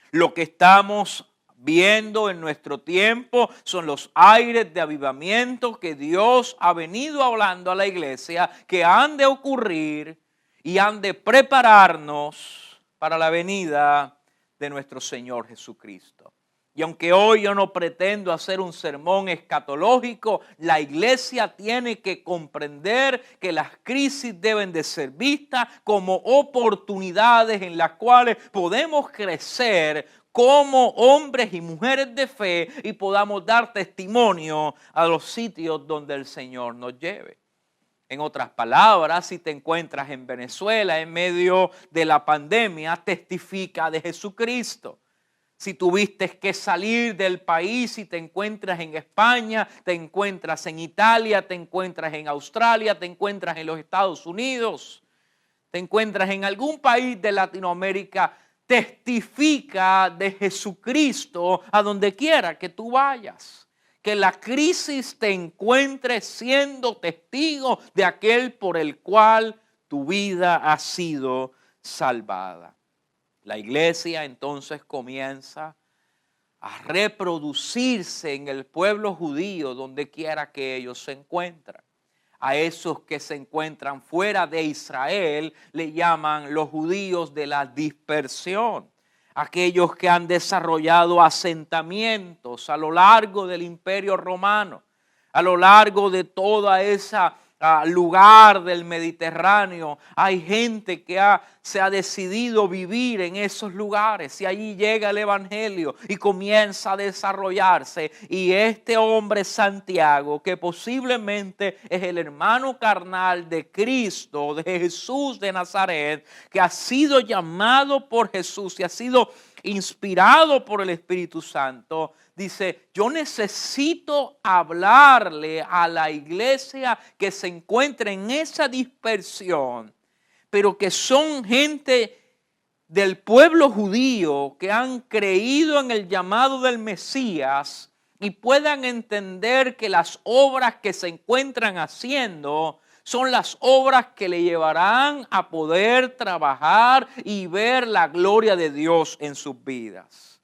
Lo que estamos viendo en nuestro tiempo son los aires de avivamiento que Dios ha venido hablando a la iglesia, que han de ocurrir y han de prepararnos para la venida de nuestro Señor Jesucristo. Y aunque hoy yo no pretendo hacer un sermón escatológico, la iglesia tiene que comprender que las crisis deben de ser vistas como oportunidades en las cuales podemos crecer como hombres y mujeres de fe y podamos dar testimonio a los sitios donde el Señor nos lleve. En otras palabras, si te encuentras en Venezuela en medio de la pandemia, testifica de Jesucristo. Si tuviste que salir del país y te encuentras en España, te encuentras en Italia, te encuentras en Australia, te encuentras en los Estados Unidos, te encuentras en algún país de Latinoamérica, testifica de Jesucristo a donde quiera que tú vayas. Que la crisis te encuentre siendo testigo de aquel por el cual tu vida ha sido salvada. La iglesia entonces comienza a reproducirse en el pueblo judío donde quiera que ellos se encuentran. A esos que se encuentran fuera de Israel le llaman los judíos de la dispersión. Aquellos que han desarrollado asentamientos a lo largo del Imperio Romano, a lo largo de toda esa lugar del Mediterráneo, hay gente que se ha decidido vivir en esos lugares y allí llega el Evangelio y comienza a desarrollarse. Y este hombre Santiago, que posiblemente es el hermano carnal de Cristo, de Jesús de Nazaret, que ha sido llamado por Jesús y ha sido inspirado por el Espíritu Santo, dice, yo necesito hablarle a la iglesia que se encuentra en esa dispersión, pero que son gente del pueblo judío que han creído en el llamado del Mesías y puedan entender que las obras que se encuentran haciendo son las obras que le llevarán a poder trabajar y ver la gloria de Dios en sus vidas.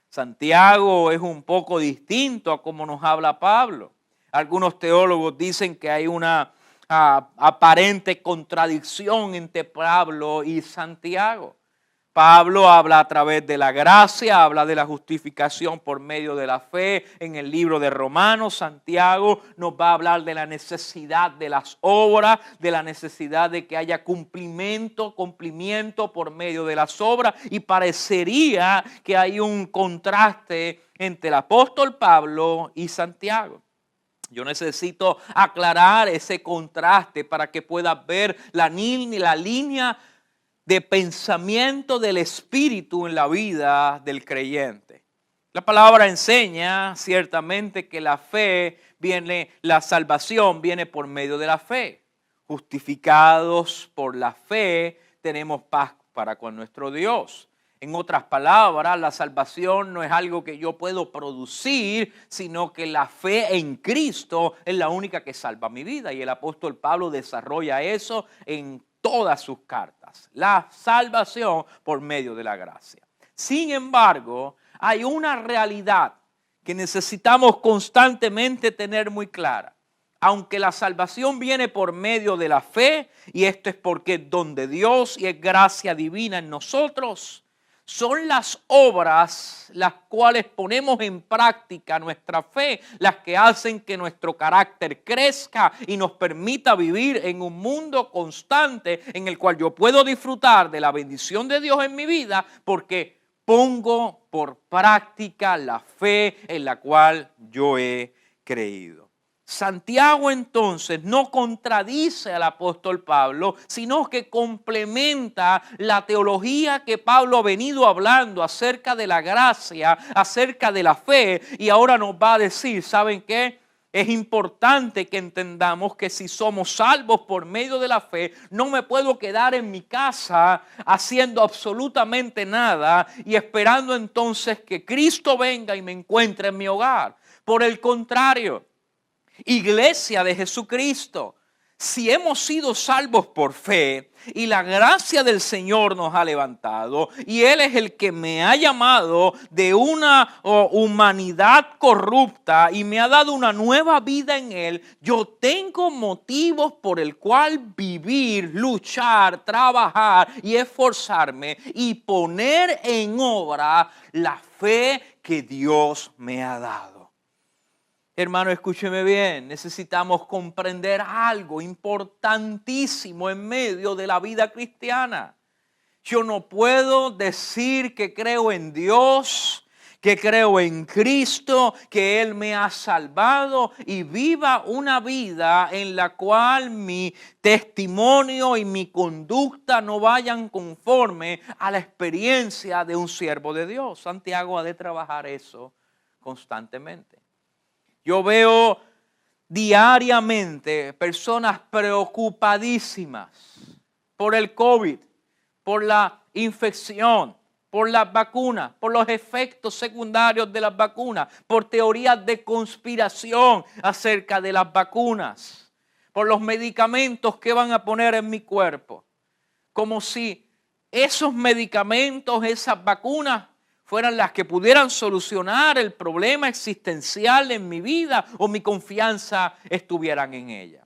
Santiago es un poco distinto a como nos habla Pablo. Algunos teólogos dicen que hay una aparente contradicción entre Pablo y Santiago. Pablo habla a través de la gracia, habla de la justificación por medio de la fe en el libro de Romanos. Santiago nos va a hablar de la necesidad de las obras, de la necesidad de que haya cumplimiento por medio de las obras. Y parecería que hay un contraste entre el apóstol Pablo y Santiago. Yo necesito aclarar ese contraste para que puedas ver la línea de pensamiento del Espíritu en la vida del creyente. La palabra enseña ciertamente que la salvación viene por medio de la fe. Justificados por la fe, tenemos paz para con nuestro Dios. En otras palabras, la salvación no es algo que yo puedo producir, sino que la fe en Cristo es la única que salva mi vida. Y el apóstol Pablo desarrolla eso en todas sus cartas. La salvación por medio de la gracia. Sin embargo, hay una realidad que necesitamos constantemente tener muy clara. Aunque la salvación viene por medio de la fe, y esto es porque es don de Dios y es gracia divina en nosotros, son las obras las cuales ponemos en práctica nuestra fe, las que hacen que nuestro carácter crezca y nos permita vivir en un mundo constante en el cual yo puedo disfrutar de la bendición de Dios en mi vida porque pongo por práctica la fe en la cual yo he creído. Santiago entonces no contradice al apóstol Pablo, sino que complementa la teología que Pablo ha venido hablando acerca de la gracia, acerca de la fe, y ahora nos va a decir, ¿saben qué? Es importante que entendamos que si somos salvos por medio de la fe, no me puedo quedar en mi casa haciendo absolutamente nada y esperando entonces que Cristo venga y me encuentre en mi hogar. Por el contrario, Iglesia de Jesucristo, si hemos sido salvos por fe y la gracia del Señor nos ha levantado y Él es el que me ha llamado de una humanidad corrupta y me ha dado una nueva vida en Él, yo tengo motivos por el cual vivir, luchar, trabajar y esforzarme y poner en obra la fe que Dios me ha dado. Hermano, escúcheme bien, necesitamos comprender algo importantísimo en medio de la vida cristiana. Yo no puedo decir que creo en Dios, que creo en Cristo, que Él me ha salvado y viva una vida en la cual mi testimonio y mi conducta no vayan conforme a la experiencia de un siervo de Dios. Santiago ha de trabajar eso constantemente. Yo veo diariamente personas preocupadísimas por el COVID, por la infección, por las vacunas, por los efectos secundarios de las vacunas, por teorías de conspiración acerca de las vacunas, por los medicamentos que van a poner en mi cuerpo. Como si esos medicamentos, esas vacunas, fueran las que pudieran solucionar el problema existencial en mi vida o mi confianza estuvieran en ella.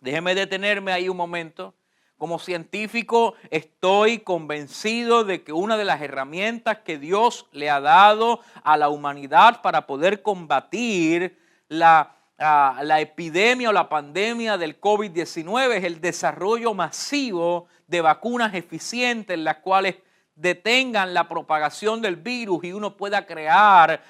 Déjeme detenerme ahí un momento. Como científico estoy convencido de que una de las herramientas que Dios le ha dado a la humanidad para poder combatir la epidemia o la pandemia del COVID-19 es el desarrollo masivo de vacunas eficientes, las cuales detengan la propagación del virus y uno pueda crear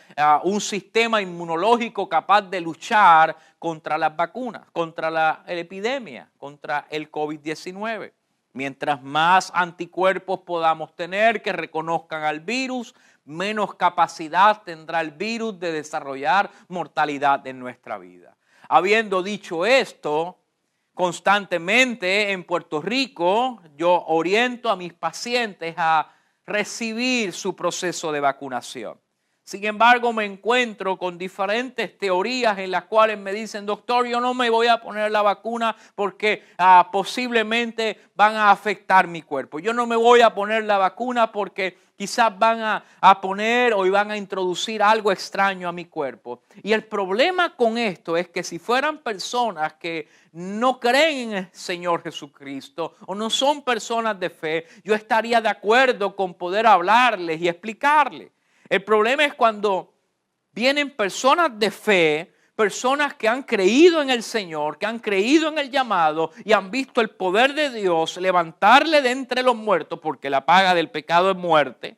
un sistema inmunológico capaz de luchar contra las vacunas, contra la epidemia, contra el COVID-19. Mientras más anticuerpos podamos tener que reconozcan al virus, menos capacidad tendrá el virus de desarrollar mortalidad en nuestra vida. Habiendo dicho esto, constantemente en Puerto Rico yo oriento a mis pacientes a recibir su proceso de vacunación. Sin embargo, me encuentro con diferentes teorías en las cuales me dicen, doctor, yo no me voy a poner la vacuna porque posiblemente van a afectar mi cuerpo. Yo no me voy a poner la vacuna porque quizás van a poner o van a introducir algo extraño a mi cuerpo. Y el problema con esto es que si fueran personas que no creen en el Señor Jesucristo o no son personas de fe, yo estaría de acuerdo con poder hablarles y explicarles. El problema es cuando vienen personas de fe, personas que han creído en el Señor, que han creído en el llamado y han visto el poder de Dios levantarle de entre los muertos, porque la paga del pecado es muerte,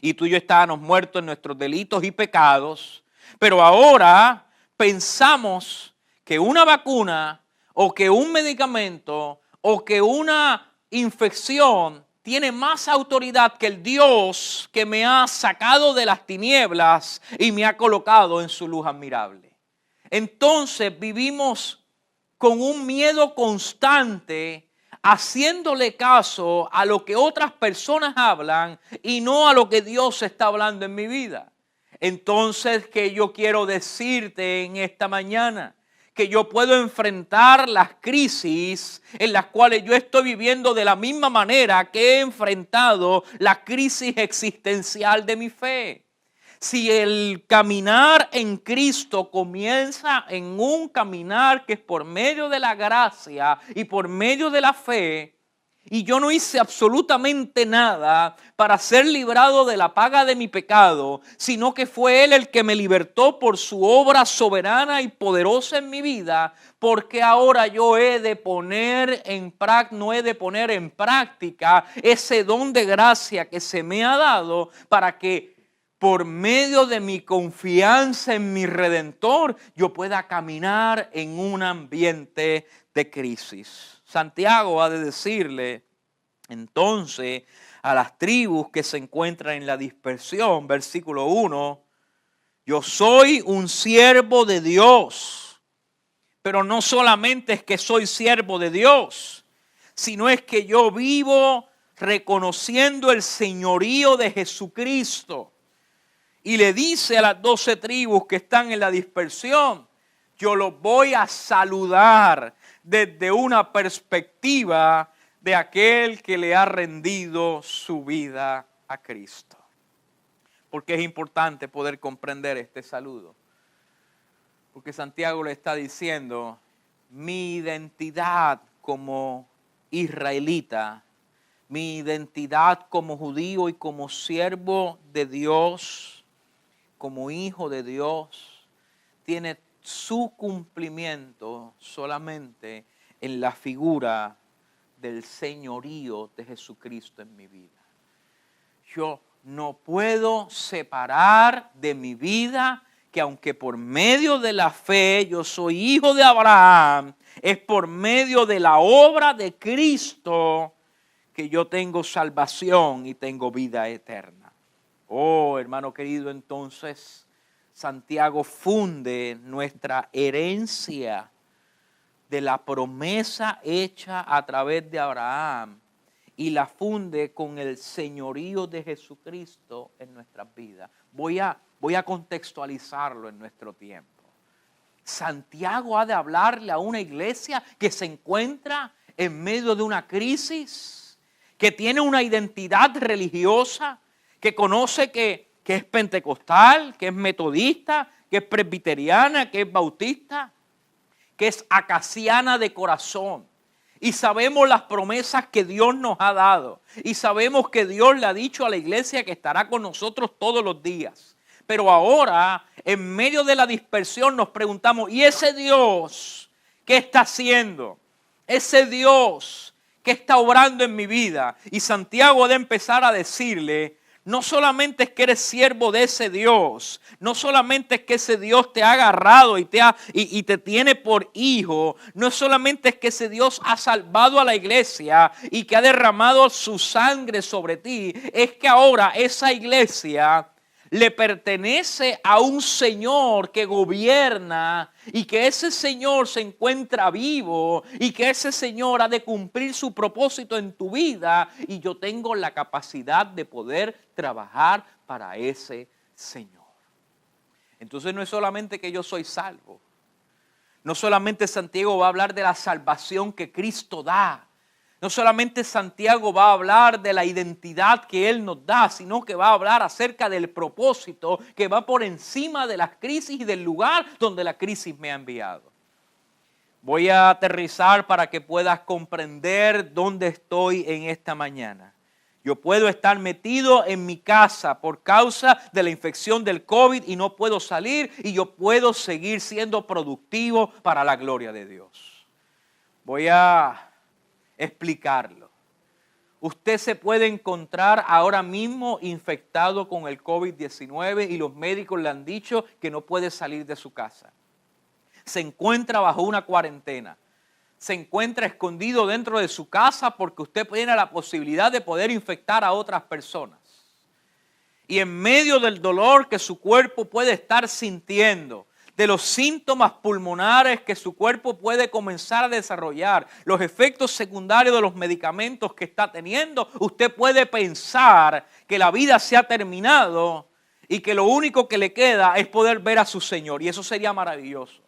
y tú y yo estábamos muertos en nuestros delitos y pecados, pero ahora pensamos que una vacuna o que un medicamento o que una infección tiene más autoridad que el Dios que me ha sacado de las tinieblas y me ha colocado en su luz admirable. Entonces vivimos con un miedo constante, haciéndole caso a lo que otras personas hablan y no a lo que Dios está hablando en mi vida. Entonces, ¿qué yo quiero decirte en esta mañana? Que yo puedo enfrentar las crisis en las cuales yo estoy viviendo de la misma manera que he enfrentado la crisis existencial de mi fe. Si el caminar en Cristo comienza en un caminar que es por medio de la gracia y por medio de la fe, y yo no hice absolutamente nada para ser librado de la paga de mi pecado, sino que fue Él el que me libertó por su obra soberana y poderosa en mi vida, porque ahora yo he de poner en práctica ese don de gracia que se me ha dado para que por medio de mi confianza en mi Redentor yo pueda caminar en un ambiente de crisis. Santiago ha de decirle entonces a las tribus que se encuentran en la dispersión, versículo 1, yo soy un siervo de Dios, pero no solamente es que soy siervo de Dios, sino es que yo vivo reconociendo el señorío de Jesucristo. Y le dice a las 12 tribus que están en la dispersión, yo los voy a saludar desde una perspectiva de aquel que le ha rendido su vida a Cristo. Porque es importante poder comprender este saludo. Porque Santiago le está diciendo, mi identidad como israelita, mi identidad como judío y como siervo de Dios, como hijo de Dios, tiene su cumplimiento solamente en la figura del señorío de Jesucristo en mi vida. Yo no puedo separar de mi vida que aunque por medio de la fe yo soy hijo de Abraham, es por medio de la obra de Cristo que yo tengo salvación y tengo vida eterna. Oh, hermano querido, entonces Santiago funde nuestra herencia de la promesa hecha a través de Abraham y la funde con el señorío de Jesucristo en nuestras vidas. Voy a contextualizarlo en nuestro tiempo. Santiago ha de hablarle a una iglesia que se encuentra en medio de una crisis, que tiene una identidad religiosa, que conoce que es pentecostal, que es metodista, que es presbiteriana, que es bautista, que es acaciana de corazón. Y sabemos las promesas que Dios nos ha dado. Y sabemos que Dios le ha dicho a la iglesia que estará con nosotros todos los días. Pero ahora, en medio de la dispersión, nos preguntamos, ¿y ese Dios qué está haciendo? Ese Dios que está obrando en mi vida. Y Santiago ha de empezar a decirle, no solamente es que eres siervo de ese Dios, no solamente es que ese Dios te ha agarrado y te tiene por hijo, no solamente es que ese Dios ha salvado a la iglesia y que ha derramado su sangre sobre ti, es que ahora esa iglesia le pertenece a un Señor que gobierna y que ese Señor se encuentra vivo y que ese Señor ha de cumplir su propósito en tu vida y yo tengo la capacidad de poder trabajar para ese Señor. Entonces no es solamente que yo soy salvo. No solamente Santiago va a hablar de la salvación que Cristo da. No solamente Santiago va a hablar de la identidad que Él nos da, sino que va a hablar acerca del propósito que va por encima de las crisis y del lugar donde la crisis me ha enviado. Voy a aterrizar para que puedas comprender dónde estoy en esta mañana. Yo puedo estar metido en mi casa por causa de la infección del COVID y no puedo salir, y yo puedo seguir siendo productivo para la gloria de Dios. Voy a explicarlo. Usted se puede encontrar ahora mismo infectado con el COVID-19 y los médicos le han dicho que no puede salir de su casa. Se encuentra bajo una cuarentena. Se encuentra escondido dentro de su casa porque usted tiene la posibilidad de poder infectar a otras personas. Y en medio del dolor que su cuerpo puede estar sintiendo, de los síntomas pulmonares que su cuerpo puede comenzar a desarrollar, los efectos secundarios de los medicamentos que está teniendo, usted puede pensar que la vida se ha terminado y que lo único que le queda es poder ver a su Señor, y eso sería maravilloso.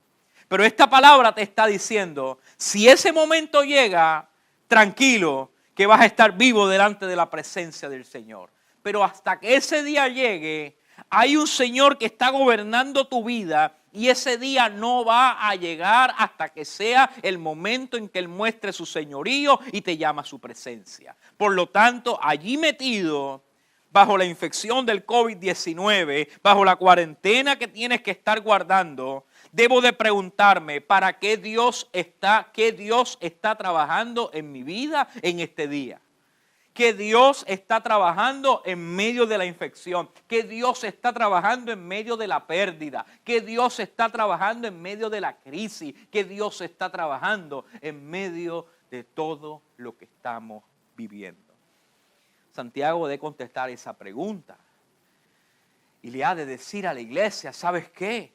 Pero esta palabra te está diciendo, si ese momento llega, tranquilo, que vas a estar vivo delante de la presencia del Señor. Pero hasta que ese día llegue, hay un Señor que está gobernando tu vida, y ese día no va a llegar hasta que sea el momento en que Él muestre su señorío y te llama a su presencia. Por lo tanto, allí metido, bajo la infección del COVID-19, bajo la cuarentena que tienes que estar guardando, debo de preguntarme, ¿para qué Dios está trabajando en mi vida en este día? ¿Qué Dios está trabajando en medio de la infección? ¿Qué Dios está trabajando en medio de la pérdida? ¿Qué Dios está trabajando en medio de la crisis? ¿Qué Dios está trabajando en medio de todo lo que estamos viviendo? Santiago debe contestar esa pregunta y le ha de decir a la iglesia, ¿sabes qué?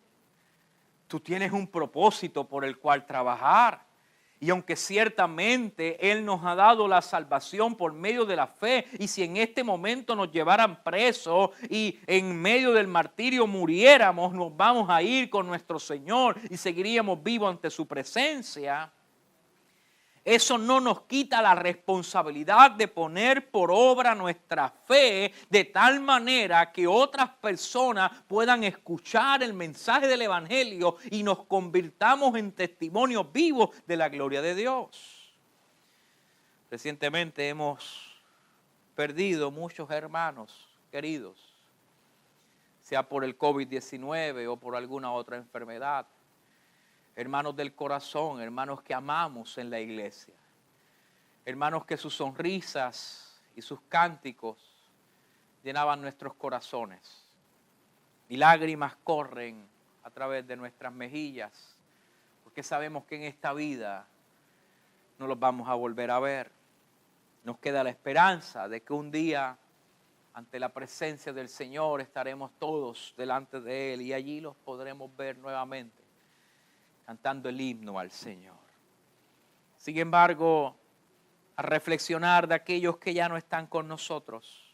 Tú tienes un propósito por el cual trabajar. Y aunque ciertamente Él nos ha dado la salvación por medio de la fe, y si en este momento nos llevaran presos y en medio del martirio muriéramos, nos vamos a ir con nuestro Señor y seguiríamos vivos ante su presencia. Eso no nos quita la responsabilidad de poner por obra nuestra fe de tal manera que otras personas puedan escuchar el mensaje del Evangelio y nos convirtamos en testimonios vivos de la gloria de Dios. Recientemente hemos perdido muchos hermanos queridos, sea por el COVID-19 o por alguna otra enfermedad. Hermanos del corazón, hermanos que amamos en la iglesia, hermanos que sus sonrisas y sus cánticos llenaban nuestros corazones. Y lágrimas corren a través de nuestras mejillas, porque sabemos que en esta vida no los vamos a volver a ver. Nos queda la esperanza de que un día, ante la presencia del Señor, estaremos todos delante de Él y allí los podremos ver nuevamente, cantando el himno al Señor. Sin embargo, al reflexionar de aquellos que ya no están con nosotros,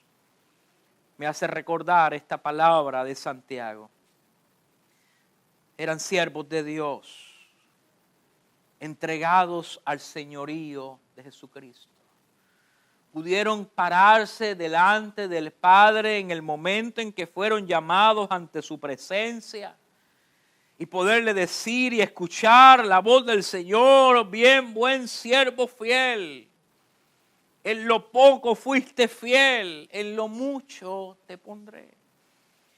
me hace recordar esta palabra de Santiago. Eran siervos de Dios, entregados al señorío de Jesucristo. Pudieron pararse delante del Padre en el momento en que fueron llamados ante su presencia y poderle decir y escuchar la voz del Señor: bien, buen siervo fiel. En lo poco fuiste fiel, en lo mucho te pondré.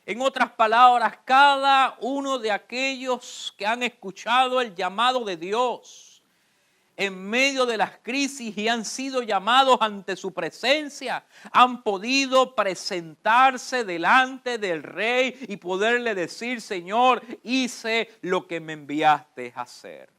En otras palabras, cada uno de aquellos que han escuchado el llamado de Dios en medio de las crisis y han sido llamados ante su presencia, han podido presentarse delante del Rey y poderle decir: Señor, hice lo que me enviaste a hacer.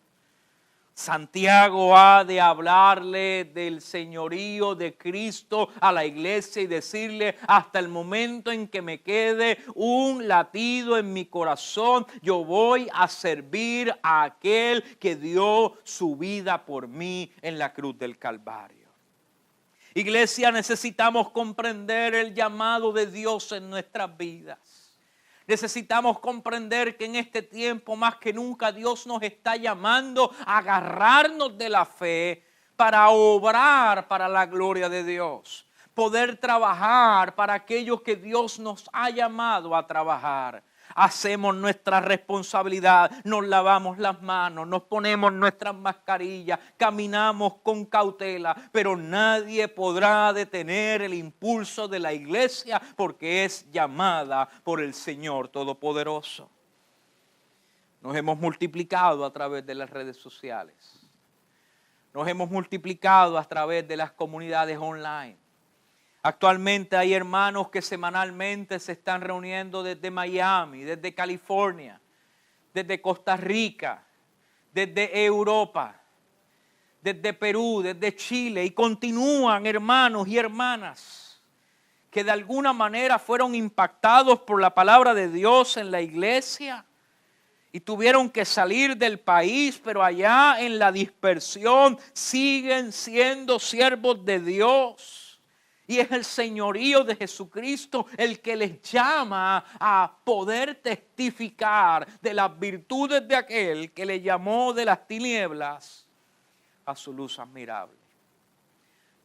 Santiago ha de hablarle del señorío de Cristo a la iglesia y decirle: hasta el momento en que me quede un latido en mi corazón, yo voy a servir a aquel que dio su vida por mí en la cruz del Calvario. Iglesia, necesitamos comprender el llamado de Dios en nuestras vidas. Necesitamos comprender que en este tiempo más que nunca Dios nos está llamando a agarrarnos de la fe para obrar para la gloria de Dios. Poder trabajar para aquello que Dios nos ha llamado a trabajar. Hacemos nuestra responsabilidad, nos lavamos las manos, nos ponemos nuestras mascarillas, caminamos con cautela, pero nadie podrá detener el impulso de la iglesia porque es llamada por el Señor Todopoderoso. Nos hemos multiplicado a través de las redes sociales. Nos hemos multiplicado a través de las comunidades online. Actualmente hay hermanos que semanalmente se están reuniendo desde Miami, desde California, desde Costa Rica, desde Europa, desde Perú, desde Chile, y continúan hermanos y hermanas que de alguna manera fueron impactados por la palabra de Dios en la iglesia y tuvieron que salir del país, pero allá en la dispersión siguen siendo siervos de Dios. Y es el señorío de Jesucristo el que les llama a poder testificar de las virtudes de aquel que le llamó de las tinieblas a su luz admirable.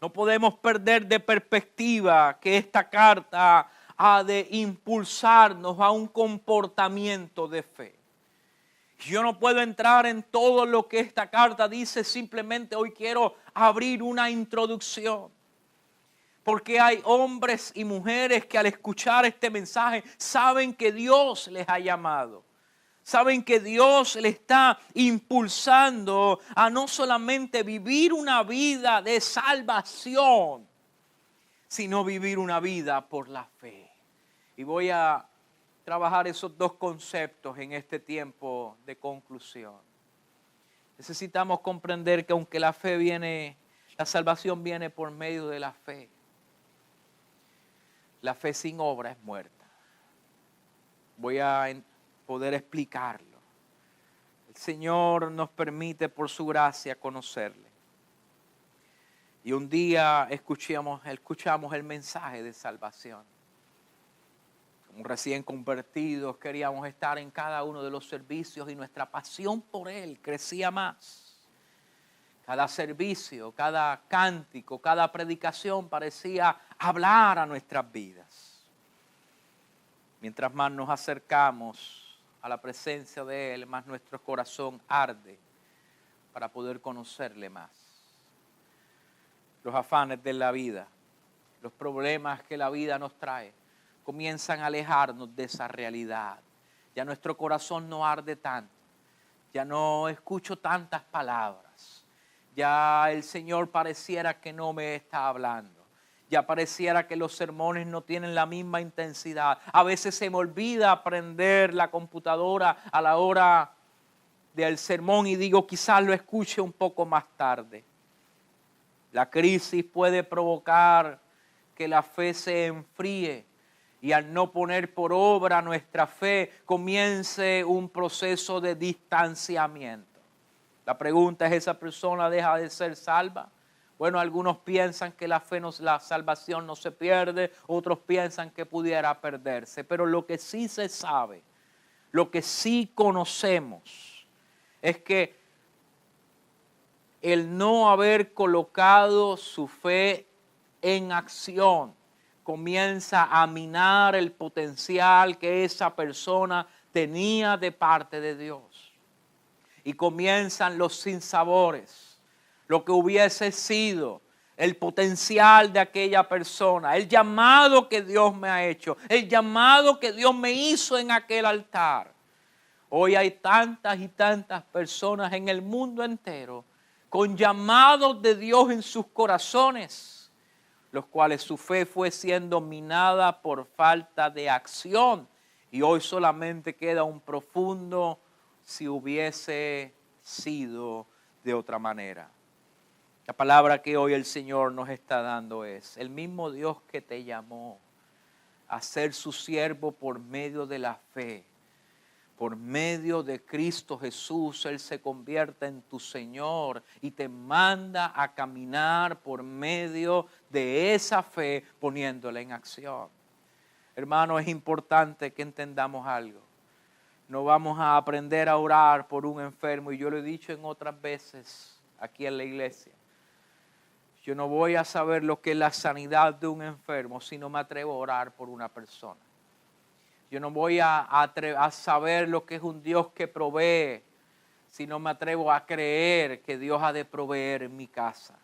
No podemos perder de perspectiva que esta carta ha de impulsarnos a un comportamiento de fe. Yo no puedo entrar en todo lo que esta carta dice, simplemente hoy quiero abrir una introducción. Porque hay hombres y mujeres que al escuchar este mensaje saben que Dios les ha llamado. Saben que Dios les está impulsando a no solamente vivir una vida de salvación, sino vivir una vida por la fe. Y voy a trabajar esos dos conceptos en este tiempo de conclusión. Necesitamos comprender que aunque la salvación viene por medio de la fe, la fe sin obra es muerta. Voy a poder explicarlo. El Señor nos permite por su gracia conocerle. Y un día escuchamos el mensaje de salvación. Como recién convertidos queríamos estar en cada uno de los servicios y nuestra pasión por Él crecía más. Cada servicio, cada cántico, cada predicación parecía hablar a nuestras vidas. Mientras más nos acercamos a la presencia de Él, más nuestro corazón arde para poder conocerle más. Los afanes de la vida, los problemas que la vida nos trae, comienzan a alejarnos de esa realidad. Ya nuestro corazón no arde tanto, ya no escucho tantas palabras. Ya el Señor pareciera que no me está hablando. Ya pareciera que los sermones no tienen la misma intensidad. A veces se me olvida prender la computadora a la hora del sermón y digo, quizás lo escuche un poco más tarde. La crisis puede provocar que la fe se enfríe y al no poner por obra nuestra fe comience un proceso de distanciamiento. La pregunta es, ¿esa persona deja de ser salva? Bueno, algunos piensan que la salvación no se pierde, otros piensan que pudiera perderse. Pero lo que sí se sabe, lo que sí conocemos, es que el no haber colocado su fe en acción comienza a minar el potencial que esa persona tenía de parte de Dios. Y comienzan los sinsabores, lo que hubiese sido el potencial de aquella persona, el llamado que Dios me ha hecho, el llamado que Dios me hizo en aquel altar. Hoy hay tantas y tantas personas en el mundo entero con llamados de Dios en sus corazones, los cuales su fe fue siendo minada por falta de acción. Y hoy solamente queda un profundo si hubiese sido de otra manera. La palabra que hoy el Señor nos está dando es: el mismo Dios que te llamó a ser su siervo por medio de la fe, por medio de Cristo Jesús, Él se convierte en tu Señor y te manda a caminar por medio de esa fe poniéndola en acción. Hermano, es importante que entendamos algo. No vamos a aprender a orar por un enfermo, y yo lo he dicho en otras veces aquí en la iglesia. Yo no voy a saber lo que es la sanidad de un enfermo si no me atrevo a orar por una persona. Yo no voy a saber lo que es un Dios que provee si no me atrevo a creer que Dios ha de proveer en mi casa.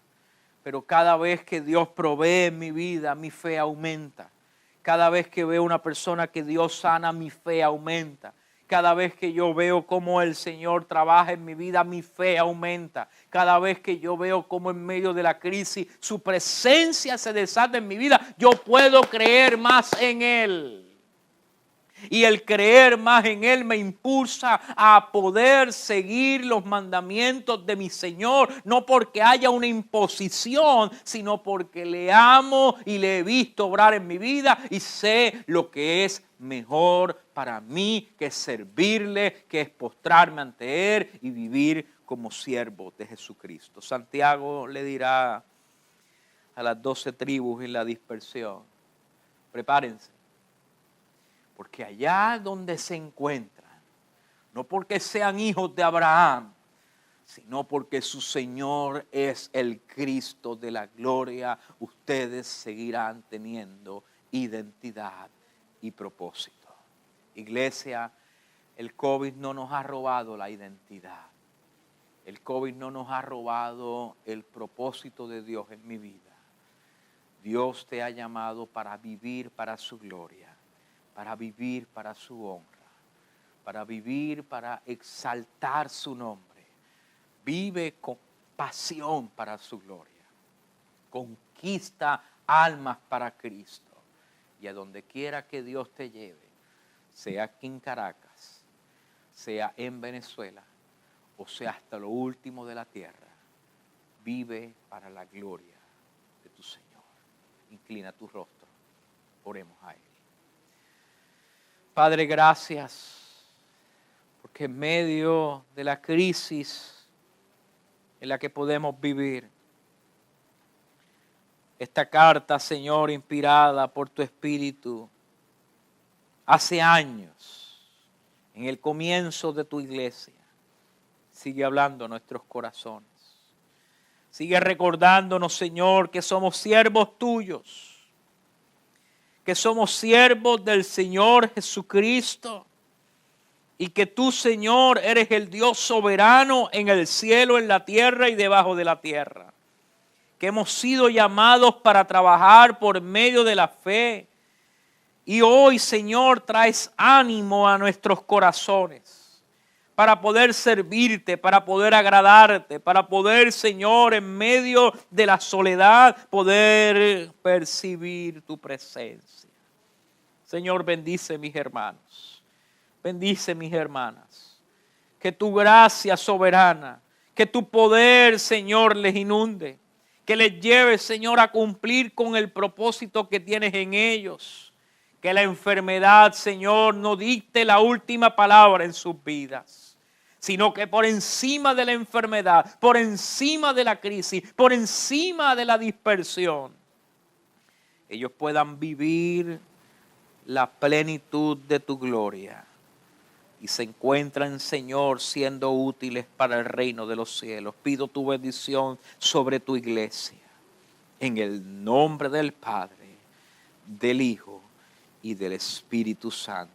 Pero cada vez que Dios provee en mi vida, mi fe aumenta. Cada vez que veo una persona que Dios sana, mi fe aumenta. Cada vez que yo veo cómo el Señor trabaja en mi vida, mi fe aumenta. Cada vez que yo veo cómo en medio de la crisis su presencia se desata en mi vida, yo puedo creer más en Él. Y el creer más en Él me impulsa a poder seguir los mandamientos de mi Señor, no porque haya una imposición, sino porque le amo y le he visto obrar en mi vida y sé lo que es mejor para mí, que es servirle, que es postrarme ante Él y vivir como siervo de Jesucristo. Santiago le dirá a las 12 tribus en la dispersión: prepárense, porque allá donde se encuentran, no porque sean hijos de Abraham, sino porque su Señor es el Cristo de la gloria, ustedes seguirán teniendo identidad y propósito. Iglesia, el COVID no nos ha robado la identidad. El COVID no nos ha robado el propósito de Dios en mi vida. Dios te ha llamado para vivir para su gloria, para vivir para su honra, para vivir para exaltar su nombre. Vive con pasión para su gloria. Conquista almas para Cristo. Y a donde quiera que Dios te lleve, sea aquí en Caracas, sea en Venezuela, o sea hasta lo último de la tierra, vive para la gloria de tu Señor. Inclina tu rostro, oremos a Él. Padre, gracias, porque en medio de la crisis en la que podemos vivir, esta carta, Señor, inspirada por tu Espíritu, hace años, en el comienzo de tu iglesia, sigue hablando a nuestros corazones. Sigue recordándonos, Señor, que somos siervos tuyos, que somos siervos del Señor Jesucristo y que tú, Señor, eres el Dios soberano en el cielo, en la tierra y debajo de la tierra. Que hemos sido llamados para trabajar por medio de la fe. Y hoy, Señor, traes ánimo a nuestros corazones para poder servirte, para poder agradarte, para poder, Señor, en medio de la soledad, poder percibir tu presencia. Señor, bendice mis hermanos, bendice mis hermanas. Que tu gracia soberana, que tu poder, Señor, les inunde. Que les lleve, Señor, a cumplir con el propósito que tienes en ellos. Que la enfermedad, Señor, no dicte la última palabra en sus vidas, sino que por encima de la enfermedad, por encima de la crisis, por encima de la dispersión, ellos puedan vivir la plenitud de tu gloria. Y se encuentran, Señor, siendo útiles para el reino de los cielos. Pido tu bendición sobre tu iglesia. En el nombre del Padre, del Hijo y del Espíritu Santo.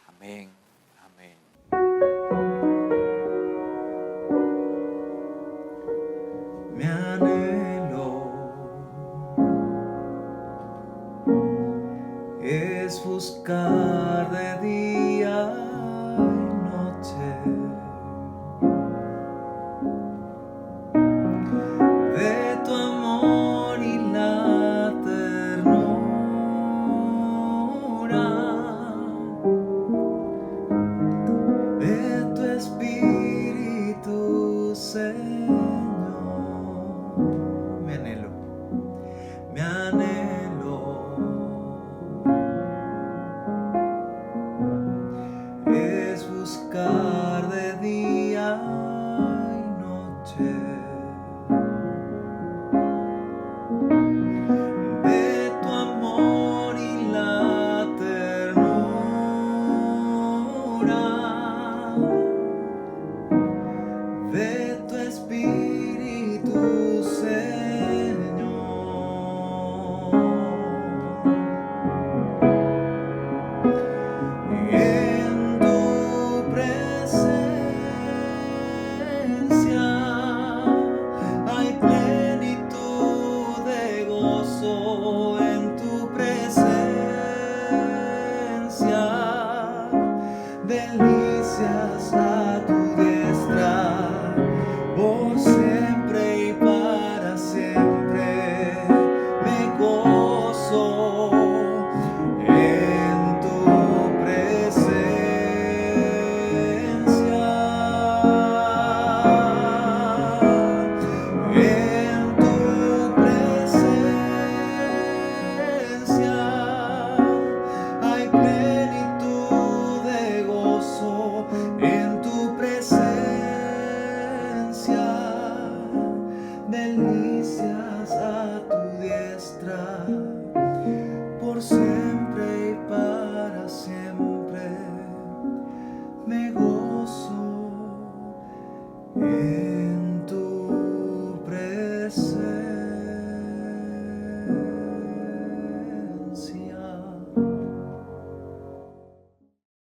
Amén. Amén. Mi anhelo es buscar de día de tu amor y la ternura de tu Espíritu, Señor. Mi anhelo es buscar de día y noche de tu amor y la en